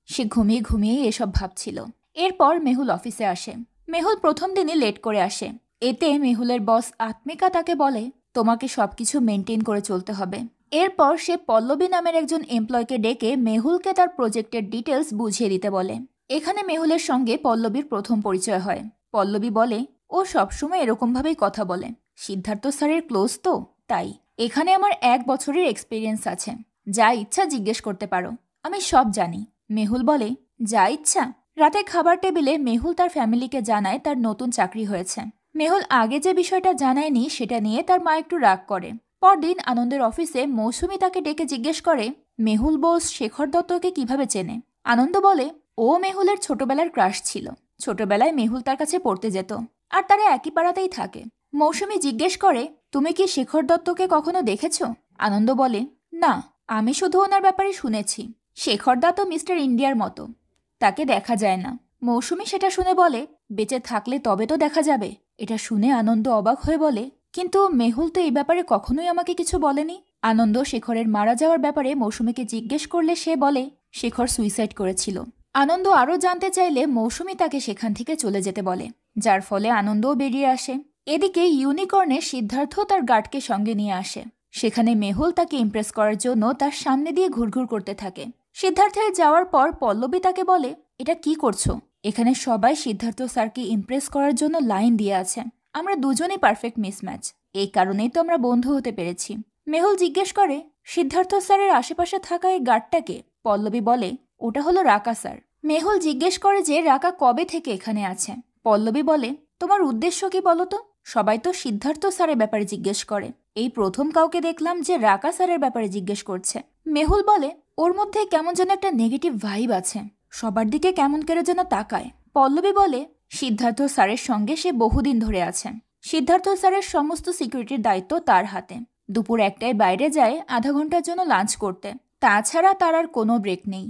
সে ঘুমিয়ে ঘুমিয়েই এসব ভাবছিল। এরপর মেহুল অফিসে আসে। মেহুল প্রথম দিনই লেট করে আসে। এতে মেহুলের বস আত্মিকা তাকে বলে, তোমাকে সবকিছু মেনটেন করে চলতে হবে। এরপর সে পল্লবী নামের একজন এমপ্লয়কে ডেকে মেহুলকে তার প্রজেক্টের ডিটেলস বুঝিয়ে দিতে বলে। এখানে মেহুলের সঙ্গে পল্লবীর প্রথম পরিচয় হয়। পল্লবী বলে, ও সবসময় এরকমভাবেই কথা বলে। সিদ্ধার্থ স্যারের ক্লোজ তো, তাই। এখানে আমার 1 বছরের এক্সপিরিয়েন্স আছে। যা ইচ্ছা জিজ্ঞেস করতে পারো, আমি সব জানি। মেহুল বলে, যা ইচ্ছা। রাতে খাবার টেবিলে মেহুল তার ফ্যামিলিকে জানায় তার নতুন চাকরি হয়েছে। মেহুল আগে যে বিষয়টা জানায়নি সেটা নিয়ে তার মা একটু রাগ করে। পরদিন আনন্দের অফিসে মৌসুমী তাকে ডেকে জিজ্ঞেস করে, মেহুল বোস শেখর দত্তকে কিভাবে চেনে। আনন্দ বলে, ও মেহুলের ছোটবেলার ক্রাশ ছিল। ছোটবেলায় মেহুল তার কাছে পড়তে যেত, আর তারা একই পাড়াতেই থাকে। মৌসুমী জিজ্ঞেস করে, তুমি কি শেখর দত্তকে কখনো দেখেছ? আনন্দ বলে, না, আমি শুধু ওনার ব্যাপারে শুনেছি। শেখর দা তো মিস্টার ইন্ডিয়ার মতো, তাকে দেখা যায় না। মৌসুমী সেটা শুনে বলে, বেঁচে থাকলে তবে তো দেখা যাবে। এটা শুনে আনন্দ অবাক হয়ে বলে, কিন্তু মেহুল তো এই ব্যাপারে কখনোই আমাকে কিছু বলেনি। আনন্দ শেখরের মারা যাওয়ার ব্যাপারে মৌসুমীকে জিজ্ঞেস করলে সে বলে, শেখর সুইসাইড করেছিল। আনন্দ আরও জানতে চাইলে মৌসুমী তাকে সেখান থেকে চলে যেতে বলে, যার ফলে আনন্দও বেরিয়ে আসে। এদিকে ইউনিকর্নে সিদ্ধার্থ তার গার্ডকে সঙ্গে নিয়ে আসে। সেখানে মেহুল তাকে ইমপ্রেস করার জন্য তার সামনে দিয়ে ঘুরঘুর করতে থাকে। সিদ্ধার্থের যাওয়ার পর পল্লবী তাকে বলে, এটা কি করছো? এখানে সবাই সিদ্ধার্থ স্যারকে ইমপ্রেস করার জন্য লাইন দিয়ে আছে। আমরা দুজনেই পারফেক্ট মিসম্যাচ। এই কারণেই তো আমরা বন্ধু হতে পেরেছি। মেহুল জিজ্ঞেস করে, সিদ্ধার্থ স্যারের আশেপাশে থাকা এই গার্ডটাকে? পল্লবী বলে, ওটা হলো রাকা স্যার। মেহুল জিজ্ঞেস করে যে রাকা কবে থেকে এখানে আছে। পল্লবী বলে, তোমার উদ্দেশ্য কি বলো তো? সবাই তো সিদ্ধার্থ স্যারের ব্যাপারে জিজ্ঞেস করে, এই প্রথম কাউকে দেখলাম যে রাকা স্যারের ব্যাপারে জিজ্ঞেস করছে। মেহুল বলে, ওর মধ্যে কেমন যেন একটা নেগেটিভ ভাইব আছে, সবার দিকে কেমন করে যেন তাকায়। পল্লবী বলে, সিদ্ধার্থ স্যারের সঙ্গে সে বহুদিন ধরে আছে। সিদ্ধার্থ স্যারের সমস্ত সিকিউরিটির দায়িত্ব তার হাতে। দুপুর 1টায় বাইরে যায় আধা ঘন্টার জন্য লাঞ্চ করতে, তাছাড়া তার আর কোনো ব্রেক নেই।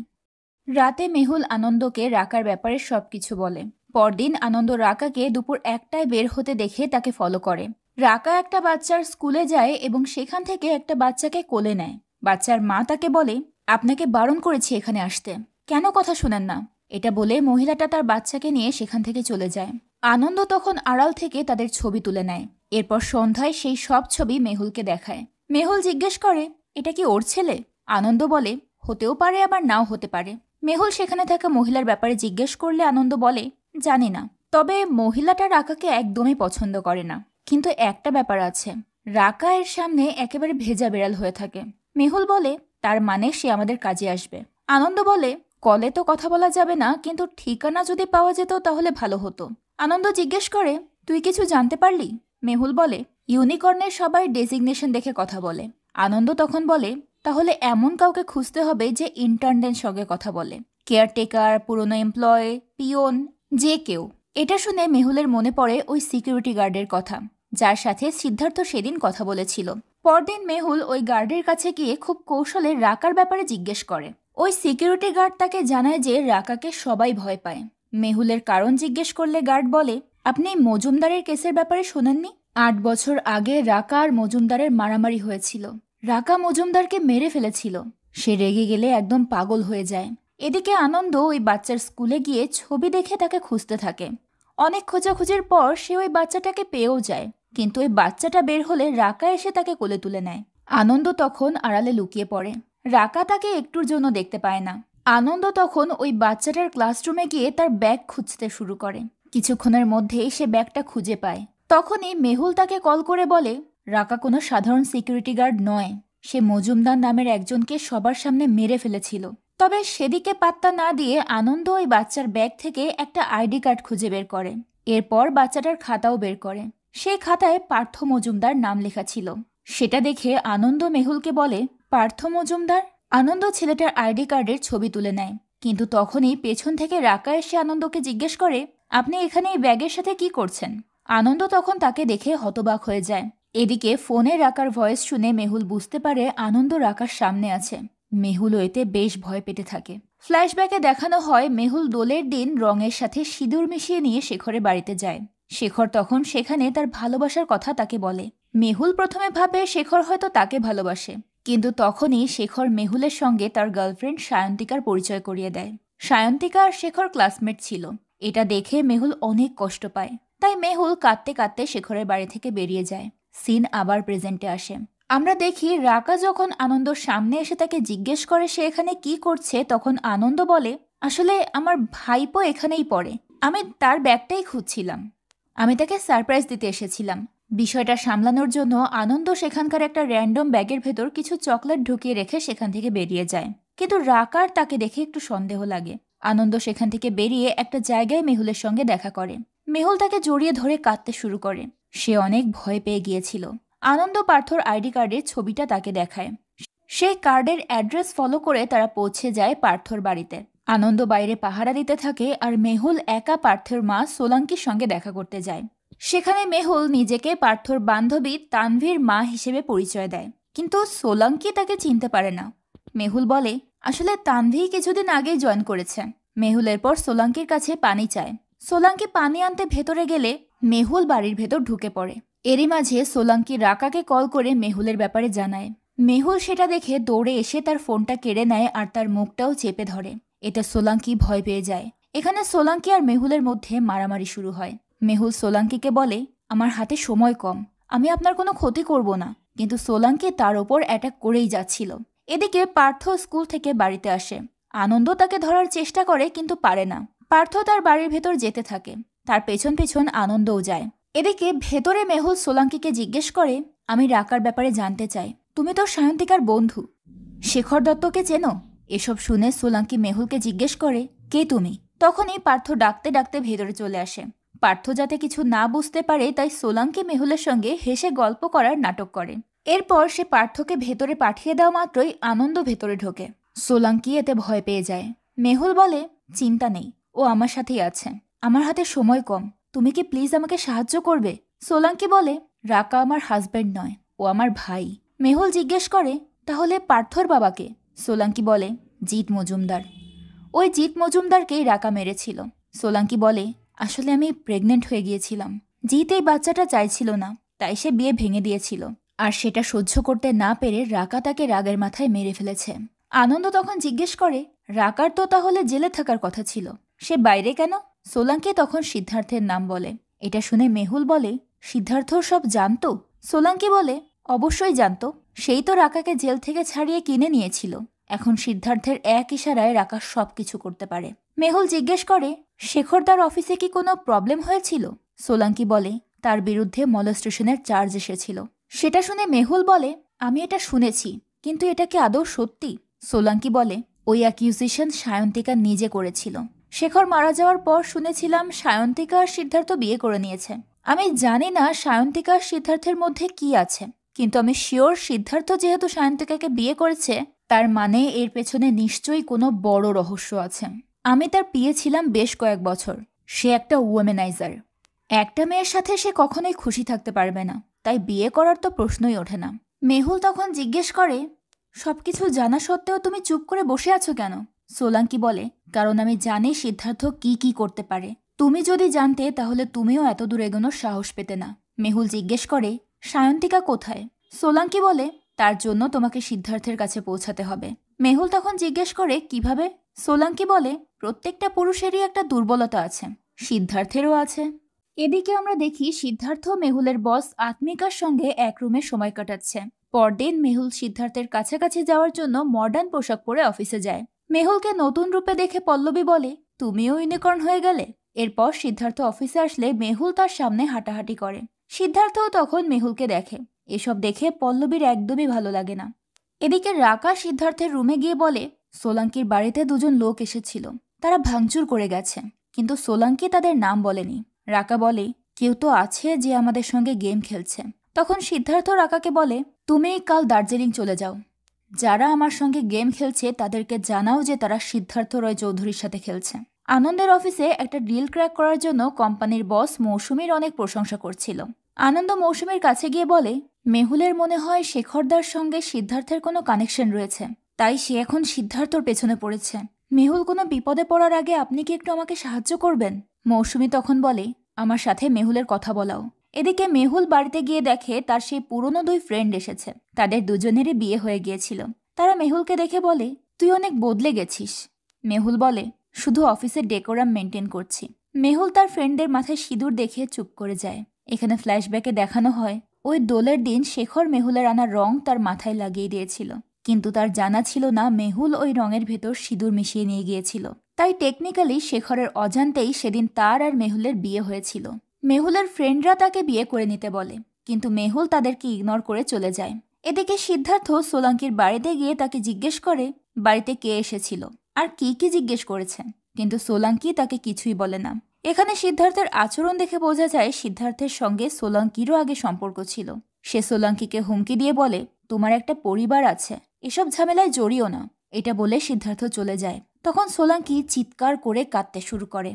রাতে মেহুল আনন্দকে রাকার ব্যাপারে সবকিছু বলে। পরদিন আনন্দ রাকাকে দুপুর 1টায় বের হতে দেখে তাকে ফলো করে। রাকা একটা বাচ্চার স্কুলে যায় এবং সেখান থেকে একটা বাচ্চাকে কোলে নেয়। বাচ্চার মা তাকে বলে, আপনাকে বারণ করেছি এখানে আসতে, কেন কথা শোনেন না? এটা বলে মহিলাটা তার বাচ্চাকে নিয়ে সেখান থেকে চলে যায়। আনন্দ তখন আড়াল থেকে তাদের ছবি তুলে নেয়। এরপর সন্ধ্যায় সেই সব ছবি মেহুলকে দেখায়। মেহুল জিজ্ঞেস করে, এটা কি ওর ছেলে? আনন্দ বলে, হতেও পারে আবার নাও হতে পারে। মেহুল সেখানে থাকা মহিলার ব্যাপারে জিজ্ঞেস করলে আনন্দ বলে, জানি না, তবে মহিলাটা রাকাকে একদমই পছন্দ করে না। কিন্তু একটা ব্যাপার আছে, রাকা এর সামনে একেবারে ভেজা বেড়াল হয়ে থাকে। মেহুল বলে, তার মানে সে আমাদের কাজে আসবে। আনন্দ বলে, কলে তো কথা বলা যাবে না, কিন্তু ঠিকানা যদি পাওয়া যেত তাহলে ভালো হতো। আনন্দ জিজ্ঞেস করে, তুই কিছু জানতে পারলি? মেহুল বলে, ইউনিকর্নের সবাই ডেজিগনেশন দেখে কথা বলে। আনন্দ তখন বলে, তাহলে এমন কাউকে খুঁজতে হবে যে ইন্টার্নদের সঙ্গে কথা বলে, কেয়ারটেকার, পুরনো এমপ্লয়, পিয়ন, যে কেউ। এটা শুনে মেহুলের মনে পড়ে ওই সিকিউরিটি গার্ডের কথা, যার সাথে সিদ্ধার্থ সেদিন কথা বলেছিল। পরদিন মেহুল ওই গার্ডের কাছে গিয়ে খুব কৌশলে রাকার ব্যাপারে জিজ্ঞেস করে। ওই সিকিউরিটি গার্ড তাকে জানায় যে রাকাকে সবাই ভয় পায়। মেহুলের কারণ জিজ্ঞেস করলে গার্ড বলে, আপনি মজুমদারের কেসের ব্যাপারে শোনেননি? 8 বছর আগে রাকা আর মজুমদারের মারামারি হয়েছিল। রাকা মজুমদারকে মেরে ফেলেছিল। সে রেগে গেলে একদম পাগল হয়ে যায়। এদিকে আনন্দ ওই বাচ্চার স্কুলে গিয়ে ছবি দেখে তাকে খুঁজতে থাকে। অনেক খোঁজাখুঁজির পর সে ওই বাচ্চাটাকে পেয়েও যায়, কিন্তু ওই বাচ্চাটা বের হলে রাকা এসে তাকে কোলে তুলে নেয়। আনন্দ তখন আড়ালে লুকিয়ে পড়ে। রাকা তাকে একটুর জন্য দেখতে পায় না। আনন্দ তখন ওই বাচ্চাটার ক্লাসরুমে গিয়ে তার ব্যাগ খুঁজতে শুরু করে। কিছুক্ষণের মধ্যেই সে ব্যাগটা খুঁজে পায়। তখনই মেহুল তাকে কল করে বলে, রাকা কোনো সাধারণ সিকিউরিটি গার্ড নয়, সে মজুমদার নামের একজনকে সবার সামনে মেরে ফেলেছিল। তবে সেদিকে পাত্তা না দিয়ে আনন্দ ওই বাচ্চার ব্যাগ থেকে একটা আইডি কার্ড খুঁজে বের করে। এরপর বাচ্চাটার খাতাও বের করে। সেই খাতায় পার্থ মজুমদার নাম লেখা ছিল। সেটা দেখে আনন্দ মেহুলকে বলে, পার্থ মজুমদার? আনন্দ ছেলেটার আইডি কার্ডের ছবি তুলে নেয়, কিন্তু তখনই পেছন থেকে রাকা এসে আনন্দকে জিজ্ঞেস করে, আপনি এখানে এই ব্যাগের সাথে কি করছেন? আনন্দ তখন তাকে দেখে হতবাক হয়ে যায়। এদিকে ফোনে রাকার ভয়েস শুনে মেহুল বুঝতে পারে আনন্দ রাকার সামনে আছে। মেহুল এতে বেশ ভয় পেতে থাকে। ফ্ল্যাশব্যাকে দেখানো হয় মেহুল দোলের দিন রঙের সাথে সিঁদুর মিশিয়ে নিয়ে শেখরের বাড়িতে যায়। শেখর তখন সেখানে তার ভালোবাসার কথা তাকে বলে। মেহুল প্রথমে ভাবে শেখর হয়তো তাকে ভালোবাসে, কিন্তু তখনই শেখর মেহুলের সঙ্গে তার গার্লফ্রেন্ড সায়ন্তিকার পরিচয় করিয়ে দেয়। সায়ন্তিকা আর শেখর ক্লাসমেট ছিল। এটা দেখে মেহুল অনেক কষ্ট পায়। তাই মেহুল কাঁদতে কাঁদতে শেখরের বাড়ি থেকে বেরিয়ে যায়। সিন আবার প্রেজেন্টে আসে। আমরা দেখি রাকা যখন আনন্দর সামনে এসে তাকে জিজ্ঞেস করে সে এখানে কি করছে, তখন আনন্দ বলে, আসলে আমার ভাইপো এখানেই পড়ে, আমি তার ব্যাগটাই খুঁজছিলাম, আমি তাকে সারপ্রাইজ দিতে এসেছিলাম। বিষয়টা সামলানোর জন্য আনন্দ সেখানকার একটা র্যান্ডম ব্যাগের ভেতর কিছু চকলেট ঢুকিয়ে রেখে সেখান থেকে বেরিয়ে যায়। কিন্তু রাকার তাকে দেখে একটু সন্দেহ লাগে। আনন্দ সেখান থেকে বেরিয়ে একটা জায়গায় মেহুলের সঙ্গে দেখা করে। মেহুল তাকে জড়িয়ে ধরে কাঁদতে শুরু করে। সে অনেক ভয় পেয়ে গিয়েছিল। আনন্দ পার্থর আইডি কার্ডের ছবিটা তাকে দেখায়। সেই কার্ডের অ্যাড্রেস ফলো করে তারা পৌঁছে যায় পার্থর বাড়িতে। আনন্দ বাইরে পাহারা দিতে থাকে আর মেহুল একা পার্থের মা সোলাঙ্কির সঙ্গে দেখা করতে যায়। সেখানে মেহুল নিজেকে পার্থর বান্ধবী তানভীর মা হিসেবে পরিচয় দেয়, কিন্তু সোলাঙ্কি তাকে চিনতে পারে না। মেহুল বলে, আসলে তানভি কিছুদিন আগেই জয়েন করেছে। মেহুল এরপর সোলাঙ্কির কাছে পানি চায়। সোলাঙ্কি পানি আনতে ভেতরে গেলে মেহুল বাড়ির ভেতর ঢুকে পড়ে। এরই মাঝে সোলাঙ্কি রাকাকে কল করে মেহুলের ব্যাপারে জানায়। মেহুল সেটা দেখে দৌড়ে এসে তার ফোনটা কেড়ে নেয় আর তার মুখটাও চেপে ধরে। এতে সোলাঙ্কি ভয় পেয়ে যায়। এখানে সোলাঙ্কি আর মেহুলের মধ্যে মারামারি শুরু হয়। মেহুল সোলাঙ্কিকে বলে, আমার হাতে সময় কম, আমি আপনার কোনো ক্ষতি করব না। কিন্তু সোলাঙ্কি তার ওপর অ্যাটাক করেই যাচ্ছিল। এদিকে পার্থ স্কুল থেকে বাড়িতে আসে। আনন্দ তাকে ধরার চেষ্টা করে কিন্তু পারে না। পার্থ তার বাড়ির ভেতর যেতে থাকে। তার পেছন পেছন আনন্দও যায়। এদিকে ভেতরে মেহুল সোলাঙ্কিকে জিজ্ঞেস করে, আমি রাকার ব্যাপারে জানতে চাই, তুমি তো সায়ন্তিকার বন্ধু, শেখর দত্তকে চেনো? এসব শুনে সোলাঙ্কি মেহুলকে জিজ্ঞেস করে, কে তুমি? তখনই পার্থ ডাকতে ডাকতে ভেতরে চলে আসে। পার্থ যাতে কিছু না বুঝতে পারে তাই সোলাঙ্কি মেহুলের সঙ্গে হেসে গল্প করার নাটক করে। এরপর সে পার্থকে ভেতরে পাঠিয়ে দেওয়া মাত্রই আনন্দ ভেতরে ঢোকে। সোলাঙ্কি এতে ভয় পেয়ে যায়। মেহুল বলে, চিন্তা নেই, ও আমার সাথেই আছে, আমার হাতে সময় কম, তুমি কি প্লিজ আমাকে সাহায্য করবে? সোলাঙ্কি বলে, রাকা আমার হাজব্যান্ড নয়, ও আমার ভাই। মেহুল জিজ্ঞেস করে, তাহলে পার্থর বাবাকে? সোলাঙ্কি বলে, জিৎ মজুমদার। ওই জিৎ মজুমদারকেই রাকা মেরেছিল। সোলাঙ্কি বলে, আসলে আমি প্রেগনেন্ট হয়ে গিয়েছিলাম। জিৎ এই বাচ্চাটা চাইছিল না, তাই সে বিয়ে ভেঙে দিয়েছিল। আর সেটা সহ্য করতে না পেরে রাকা তাকে রাগের মাথায় মেরে ফেলেছে। আনন্দ তখন জিজ্ঞেস করে, রাকার তো তাহলে জেলে থাকার কথা ছিল, সে বাইরে কেন? সোলাঙ্কি তখন সিদ্ধার্থের নাম বলে। এটা শুনে মেহুল বলে, সিদ্ধার্থ সব জানতো? সোলাঙ্কি বলে, অবশ্যই জানতো, সেই তো রাকাকে জেল থেকে ছাড়িয়ে কিনে নিয়েছিল। এখন সিদ্ধার্থের এক ইশারায় রাকা সবকিছু করতে পারে। মেহুল জিজ্ঞেস করে, শেখরদার অফিসে কি কোনো প্রবলেম হয়েছিল? সোলাঙ্কি বলে, তার বিরুদ্ধে মলেস্টেশনের চার্জ এসেছিল। সেটা শুনে মেহুল বলে, আমি এটা শুনেছি, কিন্তু এটা কি আদৌ সত্যি? সোলাঙ্কি বলে, ওই অ্যাকিউজিশন সায়ন্তিকা নিজে করেছিল। শেখর মারা যাওয়ার পর শুনেছিলাম সায়ন্তিকা আর সিদ্ধার্থ বিয়ে করে নিয়েছে। আমি জানি না সায়ন্তিকা আর সিদ্ধার্থের মধ্যে কি আছে, কিন্তু আমি শিওর সিদ্ধার্থ যেহেতু সায়ন্তিকাকে বিয়ে করেছে তার মানে এর পেছনে নিশ্চয়ই কোনো বড় রহস্য আছে। আমি তার পিয়ে ছিলাম বেশ কয়েক বছর। সে একটা ওয়েমেনাইজার। একটা মেয়ের সাথে সে কখনোই খুশি থাকতে পারবে না, তাই বিয়ে করার তো প্রশ্নই ওঠে না। মেহুল তখন জিজ্ঞেস করে, সবকিছু জানা সত্ত্বেও তুমি চুপ করে বসে আছো কেন? সোলাঙ্কি বলে, কারণ আমি জানি সিদ্ধার্থ কি কি করতে পারে। তুমি যদি জানতে তাহলে তুমিও এত দূর এগোনোর সাহস পেতে না। মেহুল জিজ্ঞেস করে, সায়ন্তিকা কোথায়? সোলাঙ্কি বলে, তার জন্য তোমাকে সিদ্ধার্থের কাছে পৌঁছাতে হবে। মেহুল তখন জিজ্ঞেস করে, কিভাবে? সোলাঙ্কি বলে, প্রত্যেকটা পুরুষেরই একটা দুর্বলতা আছে, সিদ্ধার্থেরও আছে। এদিকে আমরা দেখি সিদ্ধার্থ মেহুলের বস আত্মিকার সঙ্গে এক রুমে সময় কাটাচ্ছে। পরদিন মেহুল সিদ্ধার্থের কাছাকাছি যাওয়ার জন্য মডার্ন পোশাক পরে অফিসে যায়। মেহুলকে নতুন রূপে দেখে পল্লবী বলে, তুমিও ইউনিকর্ন হয়ে গেলে। এরপর সিদ্ধার্থ অফিসে আসলে মেহুল তার সামনে হাঁটাহাঁটি করে। সিদ্ধার্থও তখন মেহুলকে দেখে। এসব দেখে পল্লবীর একদমই ভালো লাগে না। এদিকে রাকা সিদ্ধার্থের রুমে গিয়ে বলে, সোলাঙ্কির বাড়িতে দুজন লোক এসেছিল, তারা ভাঙচুর করে গেছে, কিন্তু সোলাঙ্কি তাদের নাম বলেনি। রাকা বলে, কেউ তো আছে যে আমাদের সঙ্গে গেম খেলছে। তখন সিদ্ধার্থ রাকাকে বলে, তুমি কাল দার্জিলিং চলে যাও। যারা আমার সঙ্গে গেম খেলছে তাদেরকে জানাও যে তারা সিদ্ধার্থ রয় চৌধুরীর সাথে খেলছে। আনন্দের অফিসে একটা ডিল ক্র্যাক করার জন্য কোম্পানির বস মৌসুমীর অনেক প্রশংসা করছিল। আনন্দ মৌসুমীর কাছে গিয়ে বলে, মেহুলের মনে হয় শেখরদার সঙ্গে সিদ্ধার্থের কোনো কানেকশন রয়েছে, তাই সে এখন সিদ্ধার্থর পেছনে পড়েছে। মেহুল কোনো বিপদে পড়ার আগে আপনি কি একটু আমাকে সাহায্য করবেন? মৌসুমী তখন বলে, আমার সাথে মেহুলের কথা বলাও। এদিকে মেহুল বাড়িতে গিয়ে দেখে তার সেই পুরনো দুই ফ্রেন্ড এসেছে। তাদের দুজনেরই বিয়ে হয়ে গিয়েছিল। তারা মেহুলকে দেখে বলে, তুই অনেক বদলে গেছিস। মেহুল বলে, শুধু অফিসের ডেকোরাম মেনটেন করছি। মেহুল তার ফ্রেন্ডদের মাথায় সিঁদুর দেখে চুপ করে যায়। এখানে ফ্ল্যাশব্যাকে দেখানো হয় ওই দোলের দিন শেখর মেহুলের আনা রং তার মাথায় লাগিয়ে দিয়েছিল, কিন্তু তার জানা ছিল না মেহুল ওই রঙের ভেতর সিঁদুর মিশিয়ে নিয়ে গিয়েছিল। তাই টেকনিক্যালি শেখরের অজান্তেই সেদিন তার আর মেহুলের বিয়ে হয়েছিল। মেহুলের ফ্রেন্ডরা তাকে বিয়ে করে নিতে বলে, কিন্তু মেহুল তাদেরকে ইগনোর করে চলে যায়। এদিকে সিদ্ধার্থ সোলাঙ্কির বাড়িতে গিয়ে তাকে জিজ্ঞেস করে বাড়িতে কে এসেছিল আর কি কি জিজ্ঞেস করেছে, কিন্তু সোলাঙ্কি তাকে কিছুই বলে না। এখানে সিদ্ধার্থের আচরণ দেখে বোঝা যায় সিদ্ধার্থের সঙ্গে সোলাঙ্কিরও আগে সম্পর্ক ছিল। সে সোলাঙ্কিকে হুমকি দিয়ে বলে, তোমার একটা পরিবার আছে, এসব ঝামেলায় জড়িও না। এটা বলে সিদ্ধার্থ চলে যায়। তখন সোলাঙ্কি চিৎকার করে কাঁদতে শুরু করে।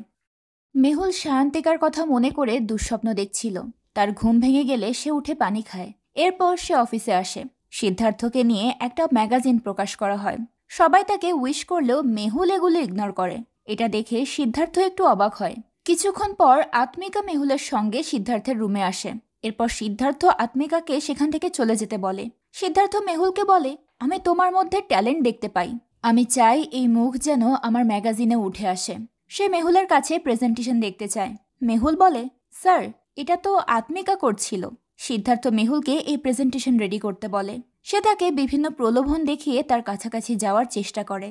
মেহুল সায়ান্তিকার কথা মনে করে দুঃস্বপ্ন দেখছিল। তার ঘুম ভেঙে গেলে সে উঠে পানি খায়। এরপর সে অফিসে আসে। সিদ্ধার্থকে নিয়ে একটা ম্যাগাজিন প্রকাশ করা হয়। সবাই তাকে উইশ করলেও মেহুল এগুলো ইগনোর করে। এটা দেখে সিদ্ধার্থ একটু অবাক হয়। কিছুক্ষণ পর আত্মিকা মেহুলের সঙ্গে সিদ্ধার্থের রুমে আসে। এরপর সিদ্ধার্থ আত্মিকাকে সেখান থেকে চলে যেতে বলে। সিদ্ধার্থ মেহুলকে বলে, আমি তোমার মধ্যে ট্যালেন্ট দেখতে পাই। আমি চাই এই মুখ যেন আমার ম্যাগাজিনে উঠে আসে। সে মেহুলের কাছে প্রেজেন্টেশন দেখতে চায়। মেহুল বলে, স্যার, এটা তো আত্মিকা করছিল। সিদ্ধার্থ মেহুলকে এই প্রেজেন্টেশন রেডি করতে বলে। সে তাকে বিভিন্ন প্রলোভন দেখিয়ে তার কাছাকাছি যাওয়ার চেষ্টা করে।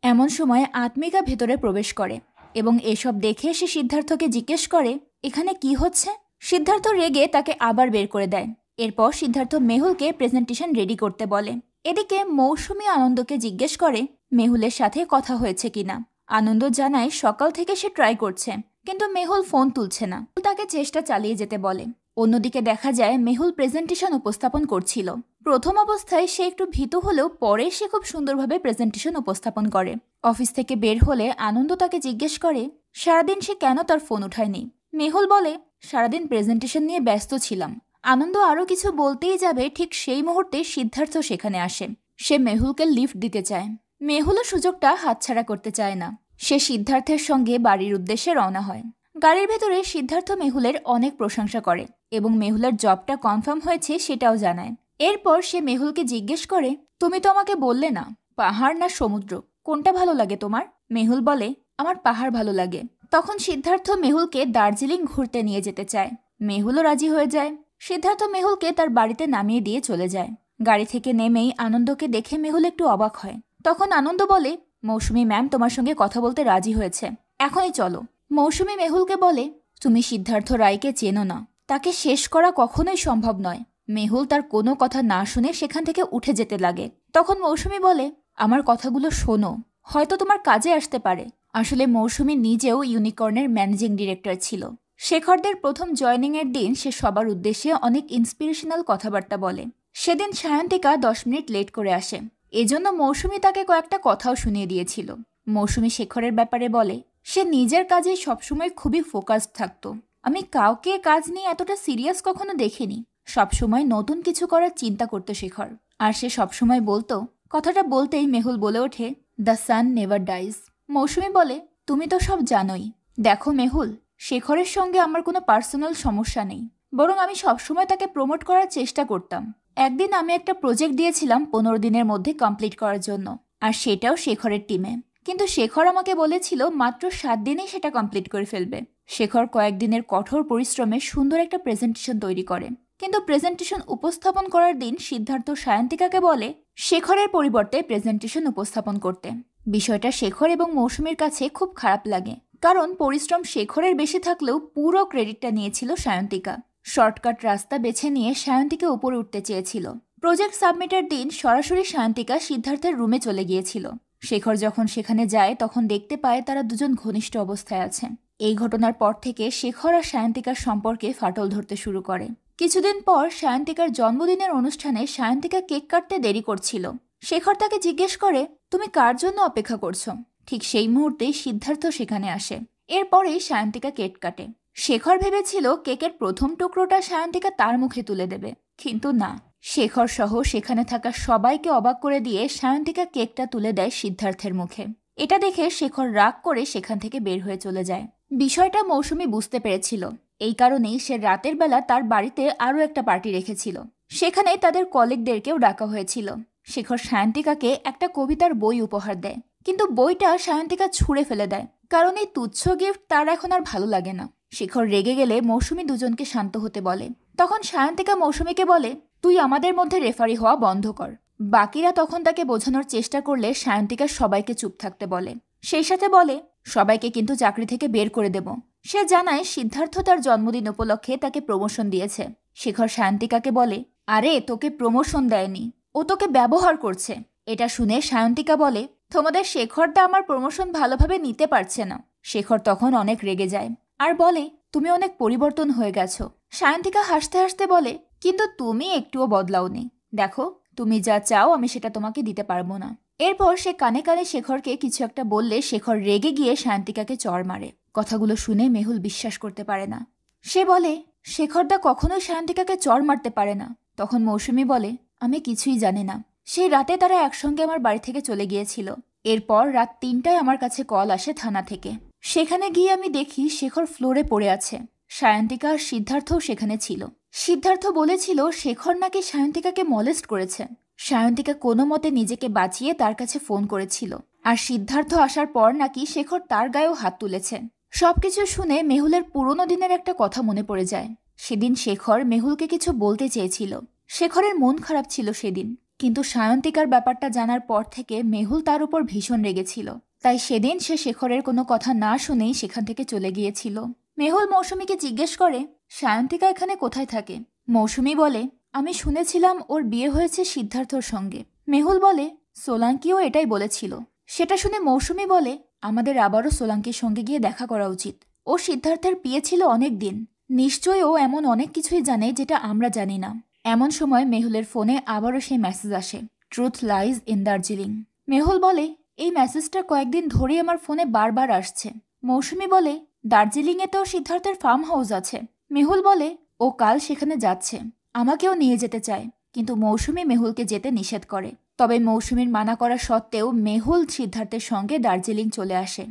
এমন সময় আত্মিকা ভেতরে প্রবেশ করে এবং এসব দেখে সে সিদ্ধার্থকে জিজ্ঞেস করে, এখানে কি হচ্ছে? সিদ্ধার্থ রেগে তাকে আবার বের করে দেয়। এরপর সিদ্ধার্থ মেহুলকে প্রেজেন্টেশন রেডি করতে বলে। এদিকে মৌসুমী আনন্দকে জিজ্ঞেস করে মেহুলের সাথে কথা হয়েছে কিনা। আনন্দ জানায় সকাল থেকে সে ট্রাই করছে, কিন্তু মেহুল ফোন তুলছে না। তাকে চেষ্টা চালিয়ে যেতে বলে। অন্যদিকে দেখা যায় মেহুল প্রেজেন্টেশন উপস্থাপন করছিল। প্রথম অবস্থায় সে একটু ভীতু হলেও পরে সে খুব সুন্দরভাবে প্রেজেন্টেশন উপস্থাপন করে। অফিস থেকে বের হলে আনন্দ তাকে জিজ্ঞেস করে সারাদিন সে কেন তার ফোন উঠায়নি। মেহুল বলে, সারাদিন প্রেজেন্টেশন নিয়ে ব্যস্ত ছিলাম। আনন্দ আরও কিছু বলতেই যাবে, ঠিক সেই মুহূর্তে সিদ্ধার্থ সেখানে আসে। সে মেহুলকে লিফট দিতে চায়। মেহুলও সুযোগটা হাতছাড়া করতে চায় না। সে সিদ্ধার্থের সঙ্গে বাড়ির উদ্দেশ্যে রওনা হয়। গাড়ির ভেতরে সিদ্ধার্থ মেহুলের অনেক প্রশংসা করে এবং মেহুলের জবটা কনফার্ম হয়েছে সেটাও জানায়। এরপর সে মেহুলকে জিজ্ঞেস করে, তুমি তো আমাকে বললে না পাহাড় না সমুদ্র, কোনটা ভালো লাগে তোমার? মেহুল বলে, আমার পাহাড় ভালো লাগে। তখন সিদ্ধার্থ মেহুলকে দার্জিলিং ঘুরতে নিয়ে যেতে চায়। মেহুলও রাজি হয়ে যায়। সিদ্ধার্থ মেহুলকে তার বাড়িতে নামিয়ে দিয়ে চলে যায়। গাড়ি থেকে নেমেই আনন্দকে দেখে মেহুল একটু অবাক হয়। তখন আনন্দ বলে, মৌসুমী ম্যাম তোমার সঙ্গে কথা বলতে রাজি হয়েছে, এখনই চলো। মৌসুমী মেহুলকে বলে, তুমি সিদ্ধার্থ রায়কে চেনো না, তাকে শেষ করা কখনোই সম্ভব নয়। মেহুল তার কোনো কথা না শুনে সেখান থেকে উঠে যেতে লাগে। তখন মৌসুমী বলে, আমার কথাগুলো শোনো, হয়তো তোমার কাজে আসতে পারে। আসলে মৌসুমী নিজেও ইউনিকর্নের ম্যানেজিং ডিরেক্টর ছিল। শেখরদের প্রথম জয়নিংয়ের দিন সে সবার উদ্দেশ্যে অনেক ইন্সপিরেশনাল কথাবার্তা বলে। সেদিন সায়ন্তিকা 10 মিনিট লেট করে আসে। এজন্য মৌসুমী তাকে কয়েকটা কথাও শুনিয়ে দিয়েছিল। মৌসুমী শেখরের ব্যাপারে বলে, সে নিজের কাজে সবসময় খুবই ফোকাসড থাকতো। আমি কাউকে কাজ নিয়ে এতটা সিরিয়াস কখনো দেখিনি। সবসময় নতুন কিছু করার চিন্তা করতো শেখর। আর সে সবসময় বলতো, কথাটা বলতেই মেহুল বলে ওঠে, দ্য সান নেভার ডাইজ। মৌসুমী বলে, তুমি তো সব জানোই। দেখো মেহুল, শেখরের সঙ্গে আমার কোনো পার্সোনাল সমস্যা নেই, বরং আমি সবসময় তাকে প্রমোট করার চেষ্টা করতাম। একদিন আমি একটা প্রজেক্ট দিয়েছিলাম 15 দিনের মধ্যে কমপ্লিট করার জন্য, আর সেটাও শেখরের টিমে। কিন্তু শেখর আমাকে বলেছিল মাত্র 7 দিনেই সেটা কমপ্লিট করে ফেলবে। শেখর কয়েকদিনের কঠোর পরিশ্রমে সুন্দর একটা প্রেজেন্টেশন তৈরি করে। কিন্তু প্রেজেন্টেশন উপস্থাপন করার দিন সিদ্ধার্থ সায়ন্তিকাকে বলে শেখরের পরিবর্তে প্রেজেন্টেশন উপস্থাপন করতে। বিষয়টা শেখর এবং মৌসুমীর কাছে খুব খারাপ লাগে, কারণ পরিশ্রম শেখরের বেশি থাকলেও পুরো ক্রেডিটটা নিয়েছিল সায়ন্তিকা। শর্টকাট রাস্তা বেছে নিয়ে সায়ন্তিকা উপরে উঠতে চেয়েছিল। প্রজেক্ট সাবমিটের দিন সরাসরি সায়ন্তিকা সিদ্ধার্থের রুমে চলে গিয়েছিল। শেখর যখন সেখানে যায় তখন দেখতে পায় তারা দুজন ঘনিষ্ঠ অবস্থায় আছে। এই ঘটনার পর থেকে শেখর আর সায়ন্তিকার সম্পর্কে ফাটল ধরতে শুরু করে। কিছুদিন পর সায়ন্তিকার জন্মদিনের অনুষ্ঠানে সায়ন্তিকা কেক কাটতে দেরি করছিল। শেখর তাকে জিজ্ঞেস করে, তুমি কার জন্য অপেক্ষা করছো? ঠিক সেই মুহূর্তেই সিদ্ধার্থ সেখানে আসে। এরপরেই সায়ন্তিকা কেক কাটে। শেখর ভেবেছিল কেকের প্রথম টুকরোটা সায়ন্তিকা তার মুখে তুলে দেবে, কিন্তু না। শেখর সহ সেখানে থাকা সবাইকে অবাক করে দিয়ে সায়ন্তিকা কেকটা তুলে দেয় সিদ্ধার্থের মুখে। এটা দেখে শেখর রাগ করে সেখান থেকে বের হয়ে চলে যায়। বিষয়টা মৌসুমী বুঝতে পেরেছিল। এই কারণেই সে রাতের বেলা তার বাড়িতে আরও একটা পার্টি রেখেছিল। সেখানে তাদের কলিগদেরকেও ডাকা হয়েছিল। শেখর সায়ন্তিকাকে একটা কবিতার বই উপহার দেয়, কিন্তু বইটা সায়ন্তিকা ছুঁড়ে ফেলে দেয়। কারণ এই তুচ্ছ গিফট তার এখন আর ভালো লাগে না। শেখর রেগে গেলে মৌসুমী দুজনকে শান্ত হতে বলে। তখন সায়ন্তিকা মৌসুমীকে বলে, তুই আমাদের মধ্যে রেফারি হওয়া বন্ধ কর। বাকিরা তখন তাকে বোঝানোর চেষ্টা করলে সায়ন্তিকা সবাইকে চুপ থাকতে বলে। সেই সাথে বলে, সবাইকে কিন্তু চাকরি থেকে বের করে দেব। সে জানায় সিদ্ধার্থ তার জন্মদিন উপলক্ষে তাকে প্রমোশন দিয়েছে। শেখর সায়ন্তিকাকে বলে, আরে তোকে প্রমোশন দেয়নি, ও তোকে ব্যবহার করছে। এটা শুনে সায়ন্তিকা বলে, তোমাদের শেখরদা আমার প্রমোশন ভালোভাবে নিতে পারছে না। শেখর তখন অনেক রেগে যায় আর বলে, তুমি অনেক পরিবর্তন হয়ে গেছো। সায়ন্তিকা হাসতে হাসতে বলে, কিন্তু তুমি একটুও বদলাওনি। দেখো, তুমি যা চাও আমি সেটা তোমাকে দিতে পারবো না। এরপর সে কানে কানে শেখরকে কিছু একটা বললে শেখর রেগে গিয়ে সায়ন্তিকাকে চড় মারে। কথাগুলো শুনে মেহুল বিশ্বাস করতে পারে না। সে বলে, শেখরদা কখনোই সায়ন্তিকাকে চড় মারতে পারে না। তখন মৌসুমী বলে, আমি কিছুই জানি না। সেই রাতে তারা একসঙ্গে আমার বাড়ি থেকে চলে গিয়েছিল। এরপর রাত ৩টায় আমার কাছে কল আসে থানা থেকে। সেখানে গিয়ে আমি দেখি শেখর ফ্লোরে পড়ে আছে। সায়ন্তিকা আর সিদ্ধার্থও সেখানে ছিল। সিদ্ধার্থ বলেছিল শেখর নাকি সায়ন্তিকাকে মলেস্ট করেছে। সায়ন্তিকা কোনো মতে নিজেকে বাঁচিয়ে তার কাছে ফোন করেছিল। আর সিদ্ধার্থ আসার পর নাকি শেখর তার গায়েও হাত তুলেছে। সবকিছু শুনে মেহুলের পুরনো দিনের একটা কথা মনে পড়ে যায়। সেদিন শেখর মেহুলকে কিছু বলতে চেয়েছিল। শেখরের মন খারাপ ছিল সেদিন, কিন্তু সায়ন্তিকার ব্যাপারটা জানার পর থেকে মেহুল তার উপর ভীষণ রেগেছিল। তাই সেদিন সে শেখরের কোনো কথা না শুনেই সেখান থেকে চলে গিয়েছিল। মেহুল মৌসুমীকে জিজ্ঞেস করে, সায়ন্তিকা এখানে কোথায় থাকে? মৌসুমী বলে, আমি শুনেছিলাম ওর বিয়ে হয়েছে সিদ্ধার্থর সঙ্গে। মেহুল বলে, সোলাঙ্কিও এটাই বলেছিল। সেটা শুনে মৌসুমী বলে, আমাদের আবারও সোলাঙ্কির সঙ্গে গিয়ে দেখা করা উচিত। ও সিদ্ধার্থের বিয়ে ছিল অনেক দিন। নিশ্চয়ই ও এমন অনেক কিছুই জানে যেটা আমরা জানি না। এমন সময় মেহুলের ফোনে আবারও সেই মেসেজ আসে, truth lies in Darjeeling. Mehul বলে, এই মেসেজটা কয়েকদিন ধরেই আমার ফোনে বারবার আসছে। মৌসুমী বলে, দার্জিলিংয়ে তো সিদ্ধার্থের ফার্ম হাউস আছে। মেহুল বলে, ও কাল সেখানে যাচ্ছে, আমাকেও নিয়ে যেতে চায়। কিন্তু মৌসুমী মেহুলকে যেতে নিষেধ করে। তবে মৌসুমীর মানা করা সত্ত্বেও মেহুল সিদ্ধার্থের সঙ্গে দার্জিলিং চলে আসে।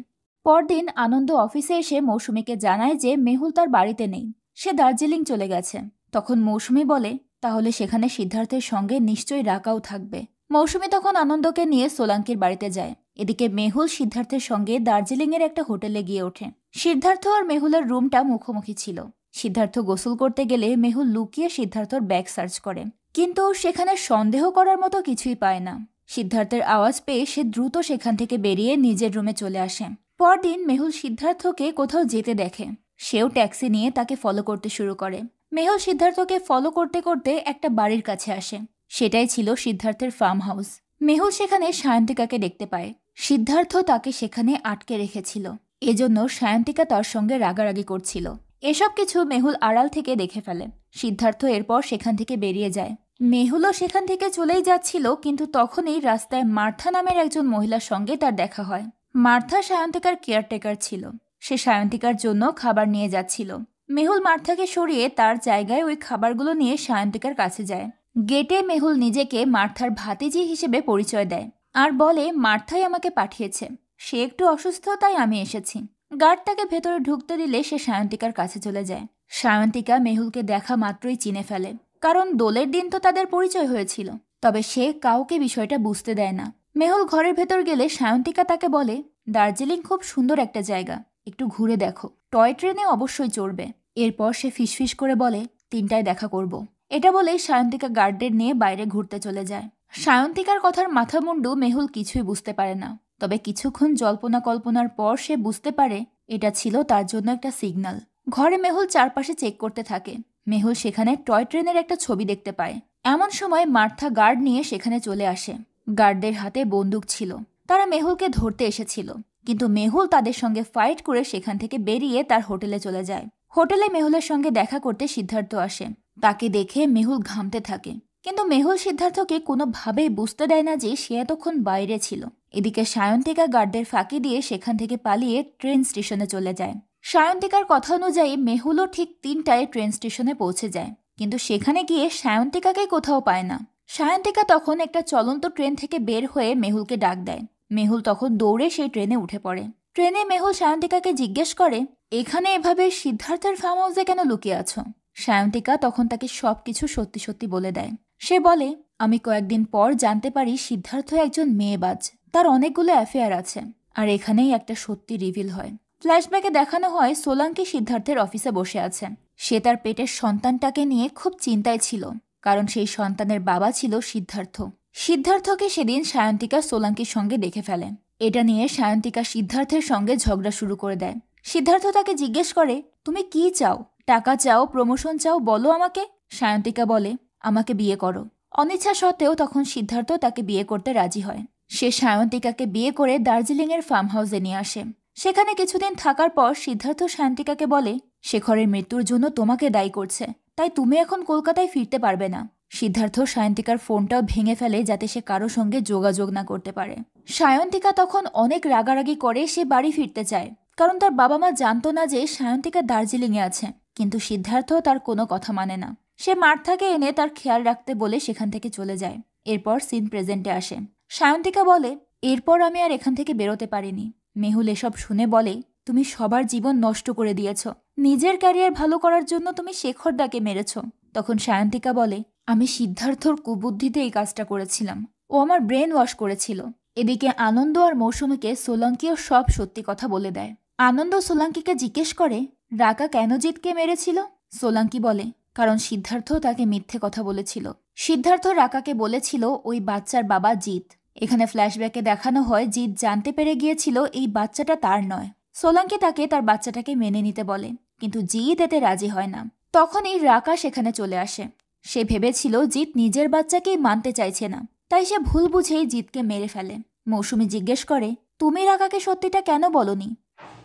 পরদিন আনন্দ অফিসে এসে মৌসুমীকে জানায় যে মেহুল তার বাড়িতে নেই, সে দার্জিলিং চলে গেছে। তখন মৌসুমী বলে, তাহলে সেখানে সিদ্ধার্থের সঙ্গে নিশ্চয়ই রাকাও থাকবে। মৌসুমী তখন আনন্দকে নিয়ে সোলাঙ্কির বাড়িতে যায়। এদিকে মেহুল সিদ্ধার্থের সঙ্গে দার্জিলিংয়ের একটা হোটেলে গিয়ে ওঠে। সিদ্ধার্থ আর মেহুলের রুমটা মুখোমুখি ছিল। সিদ্ধার্থ গোসল করতে গেলে মেহুল লুকিয়ে সিদ্ধার্থর ব্যাগ সার্চ করে, কিন্তু সেখানে সন্দেহ করার মতো কিছুই পায় না। সিদ্ধার্থের আওয়াজ পেয়ে সে দ্রুত সেখান থেকে বেরিয়ে নিজের রুমে চলে আসে। পরদিন মেহুল সিদ্ধার্থকে কোথাও যেতে দেখে। সেও ট্যাক্সি নিয়ে তাকে ফলো করতে শুরু করে। মেহুল সিদ্ধার্থকে ফলো করতে করতে একটা বাড়ির কাছে আসে। সেটাই ছিল সিদ্ধার্থের ফার্ম হাউস। মেহুল সেখানে সায়ন্তিকাকে দেখতে পায়। সিদ্ধার্থ তাকে সেখানে আটকে রেখেছিল, এজন্য সায়ন্তিকা তার সঙ্গে রাগারাগি করছিল। এসব কিছু মেহুল আড়াল থেকে দেখে ফেলে। সিদ্ধার্থ এরপর সেখান থেকে বেরিয়ে যায়। মেহুলও সেখান থেকে চলেই যাচ্ছিল, কিন্তু তখনই রাস্তায় মার্থা নামের একজন মহিলার সঙ্গে তার দেখা হয়। মার্থা সায়ন্তিকার কেয়ারটেকার ছিল। সে সায়ন্তিকার জন্য খাবার নিয়ে যাচ্ছিল। মেহুল মার্থাকে সরিয়ে তার জায়গায় ওই খাবারগুলো নিয়ে সায়ন্তিকার কাছে যায়। গেটে মেহুল নিজেকে মার্থার ভাতিজি হিসেবে পরিচয় দেয় আর বলে, মার্থাই আমাকে পাঠিয়েছে। সে একটু অসুস্থ, তাই আমি এসেছি। গার্ড তাকে ভেতরে ঢুকতে দিলে সে সায়ন্তিকার কাছে চলে যায়। সায়ন্তিকা মেহুলকে দেখা মাত্রই চিনে ফেলে, কারণ দোলের দিন তো তাদের পরিচয় হয়েছিল। তবে সে কাউকে বিষয়টা বুঝতে দেয় না। মেহুল ঘরের ভেতর গেলে সায়ন্তিকা তাকে বলে, দার্জিলিং খুব সুন্দর একটা জায়গা, একটু ঘুরে দেখো। টয় ট্রেনে অবশ্যই চড়বে। এরপর সে ফিসফিস করে বলে, ৩টায় দেখা করব। এটা বলে সায়ন্তিকা গার্ডদের নিয়ে বাইরে ঘুরতে চলে যায়। সায়ন্তিকার কথার মাথামুন্ডু মেহুল কিছুই বুঝতে পারে না। তবে কিছুক্ষণ জল্পনা কল্পনার পর সে বুঝতে পারে এটা ছিল তার জন্য একটা সিগন্যাল। ঘরে মেহুল চারপাশে চেক করতে থাকে। মেহুল সেখানে টয় ট্রেনের একটা ছবি দেখতে পায়। এমন সময় মার্থা গার্ড নিয়ে সেখানে চলে আসে। গার্ডদের হাতে বন্দুক ছিল। তারা মেহুলকে ধরতে এসেছিল, কিন্তু মেহুল তাদের সঙ্গে ফাইট করে সেখান থেকে বেরিয়ে তার হোটেলে চলে যায়। হোটেলে মেহুলের সঙ্গে দেখা করতে সিদ্ধার্থ আসে। তাকে দেখে মেহুল ঘামতে থাকে, কিন্তু মেহুল সিদ্ধার্থকে কোনোভাবেই বুঝতে দেয় না যে সে এতক্ষণ বাইরে ছিল। এদিকে সায়ন্তিকা গার্ডদের ফাঁকি দিয়ে সেখান থেকে পালিয়ে ট্রেন স্টেশনে চলে যায়। সায়ন্তিকার কথা অনুযায়ী মেহুলও ঠিক ৩টায় ট্রেন স্টেশনে পৌঁছে যায়, কিন্তু সেখানে গিয়ে সায়ন্তিকাকে কোথাও পায় না। সায়ন্তিকা তখন একটা চলন্ত ট্রেন থেকে বের হয়ে মেহুলকে ডাক দেয়। মেহুল তখন দৌড়ে সেই ট্রেনে উঠে পড়ে। ট্রেনে মেহুল সায়ন্তিকাকে জিজ্ঞেস করে, এখানে এভাবে সিদ্ধার্থের ফার্ম হাউসে কেন লুকিয়ে আছো? সায়ন্তিকা তখন তাকে সবকিছু সত্যি সত্যি বলে দেয়। সে বলে, আমি কয়েকদিন পর জানতে পারি সিদ্ধার্থ একজন মেয়েবাজ, তার অনেকগুলো অ্যাফেয়ার আছে। আর এখানেই একটা সত্যি রিভিল হয়। ফ্ল্যাশব্যাকে দেখানো হয় সোলাঙ্কি সিদ্ধার্থের অফিসে বসে আছে। সে তার পেটের সন্তানটাকে নিয়ে খুব চিন্তায় ছিল, কারণ সেই সন্তানের বাবা ছিল সিদ্ধার্থ। সিদ্ধার্থকে সেদিন সায়ন্তিকা সোলাঙ্কির সঙ্গে দেখে ফেলে। এটা নিয়ে সায়ন্তিকা সিদ্ধার্থের সঙ্গে ঝগড়া শুরু করে দেয়। সিদ্ধার্থ তাকে জিজ্ঞেস করে, তুমি কি চাও? টাকা চাও, প্রমোশন চাও, বলো আমাকে। সায়ন্তিকা বলে, আমাকে বিয়ে করো। অনিচ্ছা সত্ত্বেও তখন সিদ্ধার্থ তাকে বিয়ে করতে রাজি হয়। সে সায়ন্তিকাকে বিয়ে করে দার্জিলিংয়ের ফার্ম হাউসে নিয়ে আসে। সেখানে কিছুদিন থাকার পর সিদ্ধার্থ সায়ন্তিকাকে বলে, শেখরের মৃত্যুর জন্য তোমাকে দায়ী করছে, তাই তুমি এখন কলকাতায় ফিরতে পারবে না। সিদ্ধার্থ সায়ন্তিকার ফোনটাও ভেঙে ফেলে যাতে সে কারো সঙ্গে যোগাযোগ না করতে পারে। সায়ন্তিকা তখন অনেক রাগারাগি করে সে বাড়ি ফিরতে চায়, কারণ তার বাবা মা জানতো না যে সায়ন্তিকা দার্জিলিংয়ে আছে। কিন্তু সিদ্ধার্থ তার কোনো কথা মানে না। সে মার্থাকে এনে তার খেয়াল রাখতে বলে সেখান থেকে চলে যায়। এরপর সিন প্রেজেন্টে আসে। সায়ন্তিকা বলে, এরপর আমি আর এখান থেকে বেরোতে পারিনি। মেহুল এসব শুনে বলে, তুমি সবার জীবন নষ্ট করে দিয়েছ। নিজের ক্যারিয়ার ভালো করার জন্য তুমি শেখরদাকে মেরেছ। তখন সায়ন্তিকা বলে, আমি সিদ্ধার্থর কুবুদ্ধিতে এই কাজটা করেছিলাম। ও আমার ব্রেন ওয়াশ করেছিল। এদিকে আনন্দ আর মৌসুমীকে সোলাঙ্কিও সব সত্যি কথা বলে দেয়। আনন্দ সোলাঙ্কিকে জিজ্ঞেস করে, রাকা কেন জিতকে মেরেছিল? সোলাঙ্কি বলে, কারণ সিদ্ধার্থ তাকে মিথ্যে কথা বলেছিল। সিদ্ধার্থ রাকাকে বলেছিল ওই বাচ্চার বাবা জিত। এখানে ফ্ল্যাশব্যাকে দেখানো হয় জিত জানতে পেরে গিয়েছিল এই বাচ্চাটা তার নয়। সোলাঙ্কি তাকে তার বাচ্চাটাকে মেনে নিতে বলে, কিন্তু জিত এতে রাজি হয় না। তখনই রাকা সেখানে চলে আসে। সে ভেবেছিল জিত নিজের বাচ্চাকেই মানতে চাইছে না, তাই সে ভুল বুঝেই জিতকে মেরে ফেলে। মৌসুমী জিজ্ঞেস করে, তুমি রাকাকে সত্যিটা কেন বলনি?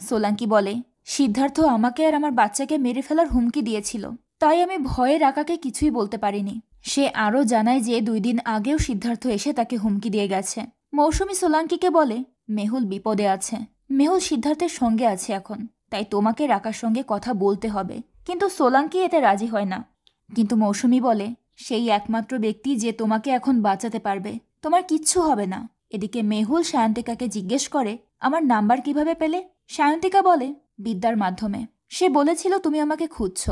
সোলাঙ্কি বলে, সিদ্ধার্থ আমাকে আর আমার বাচ্চাকে মেরে ফেলার হুমকি দিয়েছিল, তাই আমি ভয়ে রাকাকে কিছুই বলতে পারিনি। সে আরও জানায় যে 2 দিন আগেও সিদ্ধার্থ এসে তাকে হুমকি দিয়ে গেছে। মৌসুমী সোলাঙ্কিকে বলে, মেহুল বিপদে আছে। মেহুল সিদ্ধার্থের সঙ্গে আছে এখন, তাই তোমাকে রাকার সঙ্গে কথা বলতে হবে। কিন্তু সোলাঙ্কি এতে রাজি হয় না। কিন্তু মৌসুমী বলে, সেই একমাত্র ব্যক্তি যে তোমাকে এখন বাঁচাতে পারবে। তোমার কিচ্ছু হবে না। এদিকে মেহুল সায়ন্তিকাকে জিজ্ঞেস করে, আমার নাম্বার কিভাবে পেলে? সায়ন্তিকা বলে, বিদ্যার মাধ্যমে। সে বলেছিল তুমি আমাকে খুঁজছ।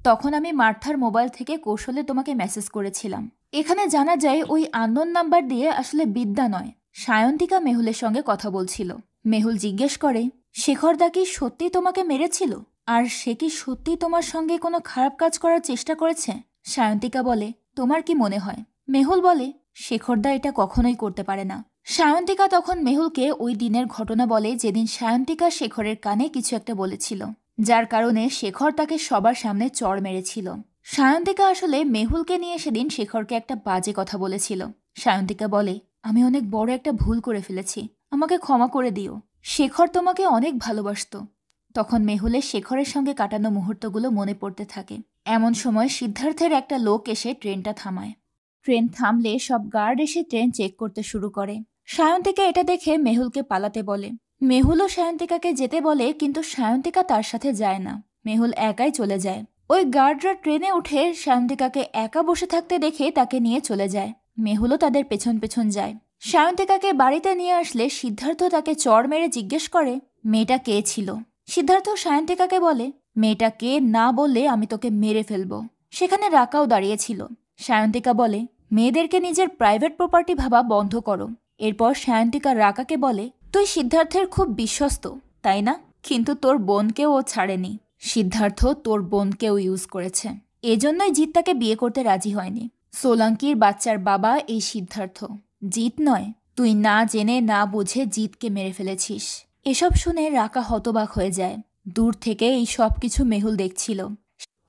তখন আমি মার্থার মোবাইল থেকে কৌশলে তোমাকে মেসেজ করেছিলাম। এখানে জানা যায় ওই আননোন নাম্বার দিয়ে আসলে বিদ্যা নয়, সায়ন্তিকা মেহুলের সঙ্গে কথা বলছিল। মেহুল জিজ্ঞেস করে, শেখরদা কি সত্যি তোমাকে মেরেছিল? আর সে কি সত্যি তোমার সঙ্গে কোনো খারাপ কাজ করার চেষ্টা করেছে? সায়ন্তিকা বলে, তোমার কি মনে হয়? মেহুল বলে, শেখরদা এটা কখনোই করতে পারে না। সায়ন্তিকা তখন মেহুলকে ওই দিনের ঘটনা বলে যেদিন সায়ন্তিকা শেখরের কানে কিছু একটা বলেছিল, যার কারণে শেখর তাকে সবার সামনে চড় মেরেছিল। সায়ন্তিকা আসলে মেহুলকে নিয়ে সেদিন শেখরকে একটা বাজে কথা বলেছিল। সায়ন্তিকা বলে, আমি অনেক বড় একটা ভুল করে ফেলেছি, আমাকে ক্ষমা করে দিও। শেখর তোমাকে অনেক ভালোবাসত। তখন মেহুলের শেখরের সঙ্গে কাটানো মুহূর্তগুলো মনে পড়তে থাকে। এমন সময় সিদ্ধার্থের একটা লোক এসে ট্রেনটা থামায়। ট্রেন থামলে সব গার্ড এসে ট্রেন চেক করতে শুরু করে। সায়ন্তিকা এটা দেখে মেহুলকে পালাতে বলে। মেহুলও সায়ন্তিকাকে যেতে বলে, কিন্তু সায়ন্তিকা তার সাথে যায় না। মেহুল একাই চলে যায়। ওই গার্ডরা ট্রেনে উঠে সায়ন্তিকাকে একা বসে থাকতে দেখে তাকে নিয়ে চলে যায়। মেহুলও তাদের পেছন পেছন যায়। সায়ন্তিকাকে বাড়িতে নিয়ে আসলে সিদ্ধার্থ তাকে চড় মেরে জিজ্ঞেস করে, মেয়েটা কে ছিল? সিদ্ধার্থ সায়ন্তিকাকে বলে, মেয়েটা কে না বললে আমি তোকে মেরে ফেলবো। সেখানে রাকাও দাঁড়িয়েছিল। সায়ন্তিকা বলে, মেয়েদেরকে নিজের প্রাইভেট প্রপার্টি ভাবা বন্ধ করো। এরপর সায়ন্তিকা রাকাকে বলে, তুই সিদ্ধার্থের খুব বিশ্বস্ত, তাই না? কিন্তু তোর বোনকেও ও ছাড়েনি। সিদ্ধার্থ তোর বোনকেও ইউজ করেছে। এজন্যই জিত তাকে বিয়ে করতে রাজি হয়নি। সোলাঙ্কির বাচ্চার বাবা এই সিদ্ধার্থ, জিত নয়। তুই না জেনে না বুঝে জিতকে মেরে ফেলেছিস। এসব শুনে রাকা হতবাক হয়ে যায়। দূর থেকে এই সব কিছু মেহুল দেখছিল।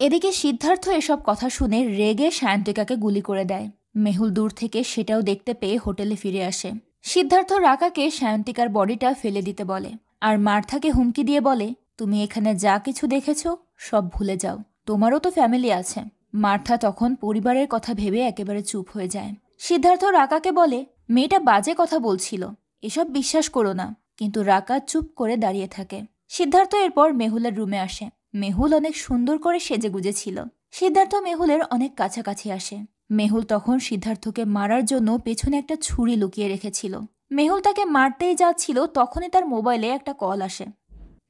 এদিকে সিদ্ধার্থ এসব কথা শুনে রেগে সায়ন্তিকাকে গুলি করে দেয়। মেহুল দূর থেকে সেটাও দেখতে পেয়ে হোটেলে ফিরে আসে। সিদ্ধার্থ রাকাকে সায়ন্তিকার বডিটা ফেলে দিতে বলে, আর মার্থাকে হুমকি দিয়ে বলে, তুমি এখানে যা কিছু দেখেছ সব ভুলে যাও, তোমারও তো ফ্যামিলি আছে। মার্থা তখন পরিবারের কথা ভেবে একেবারে চুপ হয়ে যায়। সিদ্ধার্থ রাকাকে বলে, মেয়েটা বাজে কথা বলছিল, এসব বিশ্বাস করো না। কিন্তু রাকা চুপ করে দাঁড়িয়ে থাকে। সিদ্ধার্থ এরপর মেহুলের রুমে আসে। মেহুল অনেক সুন্দর করে সেজে গুজেছিল। সিদ্ধার্থ মেহুলের অনেক কাছাকাছি আসে। মেহুল তখন সিদ্ধার্থকে মারার জন্য পেছনে একটা ছুরি লুকিয়ে রেখেছিল। মেহুল তাকে মারতেই যাচ্ছিল, তখনই তার মোবাইলে একটা কল আসে।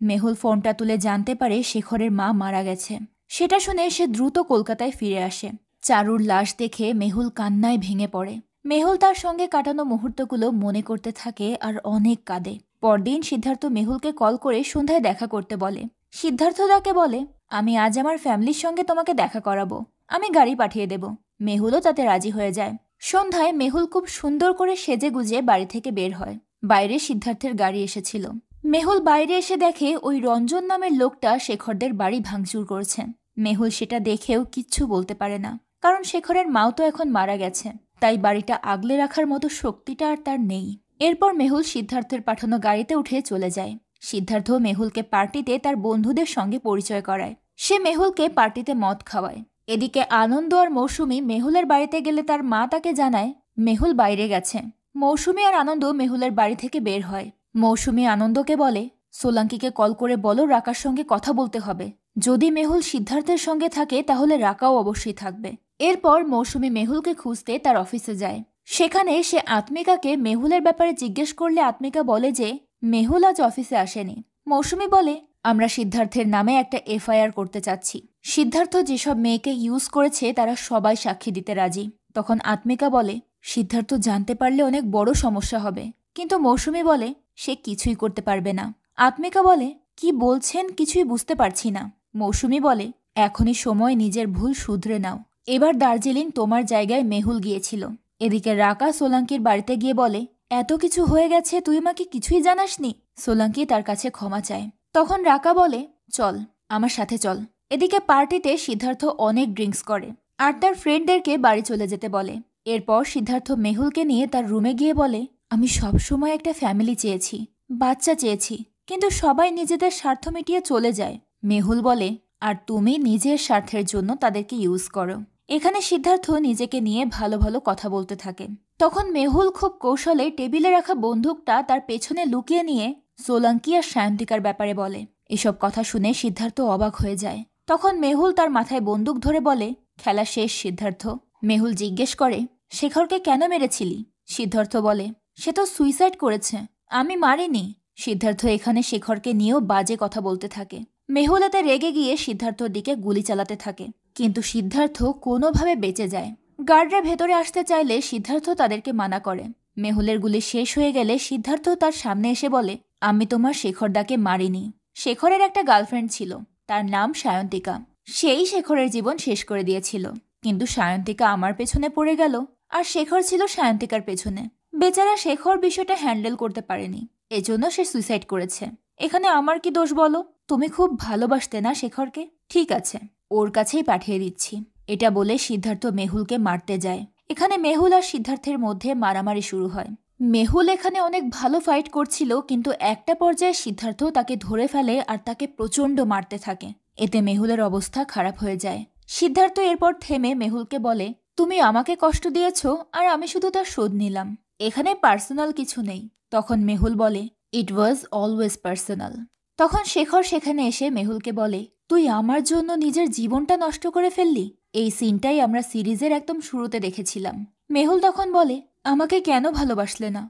মেহুল ফোনটা তুলে জানতে পারে শেখরের মা মারা গেছে। সেটা শুনে সে দ্রুত কলকাতায় ফিরে আসে। চারুর লাশ দেখে মেহুল কান্নায় ভেঙে পড়ে। মেহুল তার সঙ্গে কাটানো মুহূর্তগুলো মনে করতে থাকে আর অনেক কাঁদে। পরদিন সিদ্ধার্থ মেহুলকে কল করে সন্ধ্যায় দেখা করতে বলে। সিদ্ধার্থ তাকে বলে, আমি আজ আমার ফ্যামিলির সঙ্গে তোমাকে দেখা করাবো, আমি গাড়ি পাঠিয়ে দেব। মেহুলও তাতে রাজি হয়ে যায়। সন্ধ্যায় মেহুল খুব সুন্দর করে সেজে গুজে বাড়ি থেকে বের হয়। বাইরে সিদ্ধার্থের গাড়ি এসেছিল। মেহুল বাইরে এসে দেখে ওই রঞ্জন নামের লোকটা শেখরদের বাড়ি ভাঙচুর করছে। মেহুল সেটা দেখেও কিচ্ছু বলতে পারে না, কারণ শেখরের মাও তো এখন মারা গেছে, তাই বাড়িটা আগলে রাখার মতো শক্তিটা আর তার নেই। এরপর মেহুল সিদ্ধার্থের পাঠানো গাড়িতে উঠে চলে যায়। সিদ্ধার্থ মেহুলকে পার্টিতে তার বন্ধুদের সঙ্গে পরিচয় করায়। সে মেহুলকে পার্টিতে মদ খাওয়ায়। এদিকে আনন্দ আর মৌসুমী মেহুলের বাড়িতে গেলে তার মা তাকে জানায় মেহুল বাইরে গেছে। মৌসুমী আর আনন্দ মেহুলের বাড়ি থেকে বের হয়। মৌসুমী আনন্দকে বলে, সোলাঙ্কিকে কল করে বলো রাকার সঙ্গে কথা বলতে হবে। যদি মেহুল সিদ্ধার্থের সঙ্গে থাকে তাহলে রাকাও অবশ্যই থাকবে। এরপর মৌসুমী মেহুলকে খুঁজতে তার অফিসে যায়। সেখানে সে আত্মিকাকে মেহুলের ব্যাপারে জিজ্ঞেস করলে আত্মিকা বলে যে মেহুল আজ অফিসে আসেনি। মৌসুমী বলে, আমরা সিদ্ধার্থের নামে একটা এফআইআর করতে চাচ্ছি। সিদ্ধার্থ যেসব মেয়েকে ইউজ করেছে তারা সবাই সাক্ষী দিতে রাজি। তখন আত্মিকা বলে, সিদ্ধার্থ জানতে পারলে অনেক বড় সমস্যা হবে। কিন্তু মৌসুমী বলে সে কিছুই করতে পারবে না। আত্মিকা বলে, কি বলছেন কিছুই বুঝতে পারছি না। মৌসুমী বলে, এখনই সময় নিজের ভুল শুধরে নাও। এবার দার্জিলিং তোমার জায়গায় মেহুল গিয়েছিল। এদিকে রাকা সোলাঙ্কির বাড়িতে গিয়ে বলে, এত কিছু হয়ে গেছে তুই আমাকে কিছুই জানাসনি। সোলাঙ্কি তার কাছে ক্ষমা চায়। তখন রাকা বলে, চল আমার সাথে চল। এদিকে পার্টিতে সিদ্ধার্থ অনেক ড্রিঙ্কস করে আর তার ফ্রেন্ডদেরকে বাড়ি চলে যেতে বলে। এরপর সিদ্ধার্থ মেহুলকে নিয়ে তার রুমে গিয়ে বলে, আমি সবসময় একটা ফ্যামিলি চেয়েছি, বাচ্চা চেয়েছি, কিন্তু সবাই নিজেদের স্বার্থ মিটিয়ে চলে যায়। মেহুল বলে, আর তুমি নিজের স্বার্থের জন্য তাদেরকে ইউজ করো। এখানে সিদ্ধার্থ নিজেকে নিয়ে ভালো ভালো কথা বলতে থাকে। তখন মেহুল খুব কৌশলে টেবিলে রাখা বন্দুকটা তার পেছনে লুকিয়ে নিয়ে সোলাঙ্কি আর সায়ন্তিকার ব্যাপারে বলে। এসব কথা শুনে সিদ্ধার্থ অবাক হয়ে যায়। তখন মেহুল তার মাথায় বন্দুক ধরে বলে, খেলা শেষ সিদ্ধার্থ। মেহুল জিজ্ঞেস করে, শেখরকে কেন মেরেছিলি? সিদ্ধার্থ বলে, সে তো সুইসাইড করেছে, আমি মারিনি। সিদ্ধার্থ এখানে শেখরকে নিয়েও বাজে কথা বলতে থাকে। মেহুল এতে রেগে গিয়ে সিদ্ধার্থর দিকে গুলি চালাতে থাকে, কিন্তু সিদ্ধার্থ কোনোভাবে বেঁচে যায়। গার্ডরা ভেতরে আসতে চাইলে সিদ্ধার্থ তাদেরকে মানা করে। মেহুলের গুলি শেষ হয়ে গেলে সিদ্ধার্থ তার সামনে এসে বলে, আমি তোমার শেখরদাকে মারিনি। শেখরের একটা গার্লফ্রেন্ড ছিল, তার নাম সায়ন্তিকা। সেই শেখরের জীবন শেষ করে দিয়েছিল, কিন্তু সায়ন্তিকা আমার পেছনে পড়ে গেল আর শেখর ছিল সায়ন্তিকার পেছনে। বেচারা শেখর বিষয়টা হ্যান্ডেল করতে পারেনি, এজন্য সে সুইসাইড করেছে। এখানে আমার কি দোষ বলো? তুমি খুব ভালোবাসতে না শেখরকে? ঠিক আছে, ওর কাছেই পাঠিয়ে দিচ্ছি। এটা বলে সিদ্ধার্থ মেহুলকে মারতে যায়। এখানে মেহুল আর সিদ্ধার্থের মধ্যে মারামারি শুরু হয়। মেহুল এখানে অনেক ভালো ফাইট করছিল, কিন্তু একটা পর্যায়ে সিদ্ধার্থ তাকে ধরে ফেলে আর তাকে প্রচণ্ড মারতে থাকে। এতে মেহুলের অবস্থা খারাপ হয়ে যায়। সিদ্ধার্থ এরপর থেমে মেহুলকে বলে, তুমি আমাকে কষ্ট দিয়েছ আর আমি শুধু তার শোধ নিলাম, এখানে পার্সোনাল কিছু নেই। তখন মেহুল বলে, ইট ওয়াজ অলওয়েজ পার্সোনাল। তখন শেখর সেখানে এসে মেহুলকে বলে, তুই আমার জন্য নিজের জীবনটা নষ্ট করে ফেললি। এই সিনটাই আমরা সিরিজের একদম শুরুতে দেখেছিলাম। মেহুল তখন বলে, আমাকে কেন ভালোবাসলে না?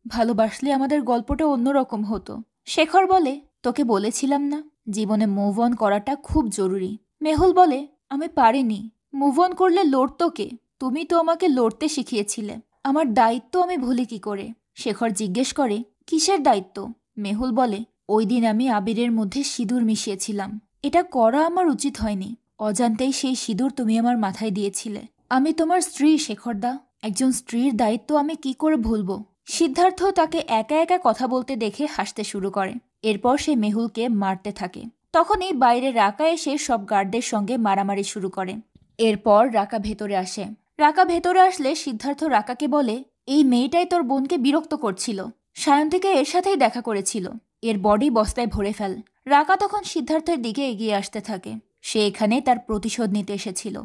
ভালোবাসলে আমাদের গল্পটা অন্যরকম হতো। শেখর বলে, তোকে বলেছিলাম না জীবনে মুভ অন করাটা খুব জরুরি। মেহুল বলে, আমি পারিনি। মুভ অন করলে লড়তো কে? তুমি তো আমাকে লড়তে শিখিয়েছিলে। আমার দায়িত্ব আমি ভুলি কি করে? শেখর জিজ্ঞেস করে, কিসের দায়িত্ব? মেহুল বলে, ওই দিন আমি আবিরের মধ্যে সিঁদুর মিশিয়েছিলাম। এটা করা আমার উচিত হয়নি। অজান্তেই সেই সিঁদুর তুমি আমার মাথায় দিয়েছিলে। আমি তোমার স্ত্রী শেখরদা, একজন স্ত্রীর দায়িত্ব আমি কি করে ভুলবো? সিদ্ধার্থ তাকে একা একা কথা বলতে দেখে হাসতে শুরু করে। এরপর সে মেহুলকে মারতে থাকে। তখনই বাইরে রাকা এসে সব গার্ডদের সঙ্গে মারামারি শুরু করে। এরপর রাকা ভেতরে আসে। রাকা ভেতরে আসলে সিদ্ধার্থ রাকাকে বলে, এই মেয়েটাই তোর বোনকে বিরক্ত করছিল। সায়ন্তিকা এর সাথেই দেখা করেছিল, এর বডি বস্তায় ভরে ফেল। রাকা তখন সিদ্ধার্থের দিকে এগিয়ে আসতে থাকে। সে এখানে তার প্রতিশোধ নিতে এসেছিল।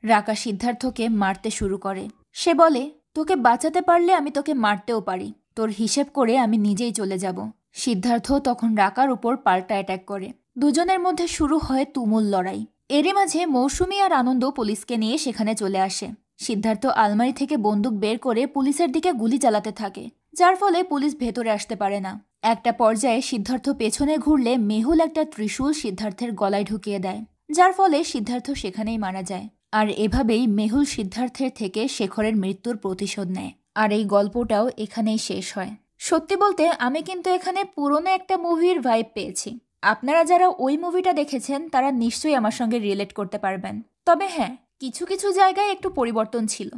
রাকা সিদ্ধার্থকে মারতে শুরু করে। সে বলে, তোকে বাঁচাতে পারলে আমি তোকে মারতেও পারি। তোর হিসেব করে আমি নিজেই চলে যাব। সিদ্ধার্থ তখন রাকার উপর পাল্টা অ্যাটাক করে। দুজনের মধ্যে শুরু হয় তুমুল লড়াই। এরই মাঝে মৌসুমী আর আনন্দ পুলিশকে নিয়ে সেখানে চলে আসে। সিদ্ধার্থ আলমারি থেকে বন্দুক বের করে পুলিশের দিকে গুলি চালাতে থাকে, যার ফলে পুলিশ ভেতরে আসতে পারে না। একটা পর্যায়ে সিদ্ধার্থ পেছনে ঘুরলে মেহুল একটা ত্রিশূল সিদ্ধার্থের গলায় ঢুকিয়ে দেয়, যার ফলে সিদ্ধার্থ সেখানেই মারা যায়। আর এভাবেই মেহুল সিদ্ধার্থের থেকে শেখরের মৃত্যুর প্রতিশোধ নেয়। আর এই গল্পটাও এখানেই শেষ হয়। সত্যি বলতে আমি কিন্তু এখানে পুরনো একটা মুভির ভাইব পেয়েছি। আপনারা যারা ওই মুভিটা দেখেছেন তারা নিশ্চয়ই আমার সঙ্গে রিলেট করতে পারবেন। তবে হ্যাঁ, কিছু কিছু জায়গায় একটু পরিবর্তন ছিল।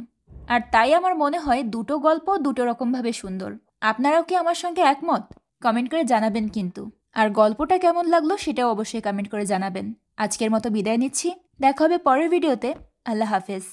আর তাই আমার মনে হয় দুটো গল্প দুটো রকমভাবে সুন্দর। আপনারাও কি আমার সঙ্গে একমত? কমেন্ট করে জানাবেন কিন্তু। আর গল্পটা কেমন লাগলো সেটাও অবশ্যই কমেন্ট করে জানাবেন। আজকের মতো বিদায় নিচ্ছি। দেখা হবে পরের ভিডিওতে। আল্লাহ হাফেজ।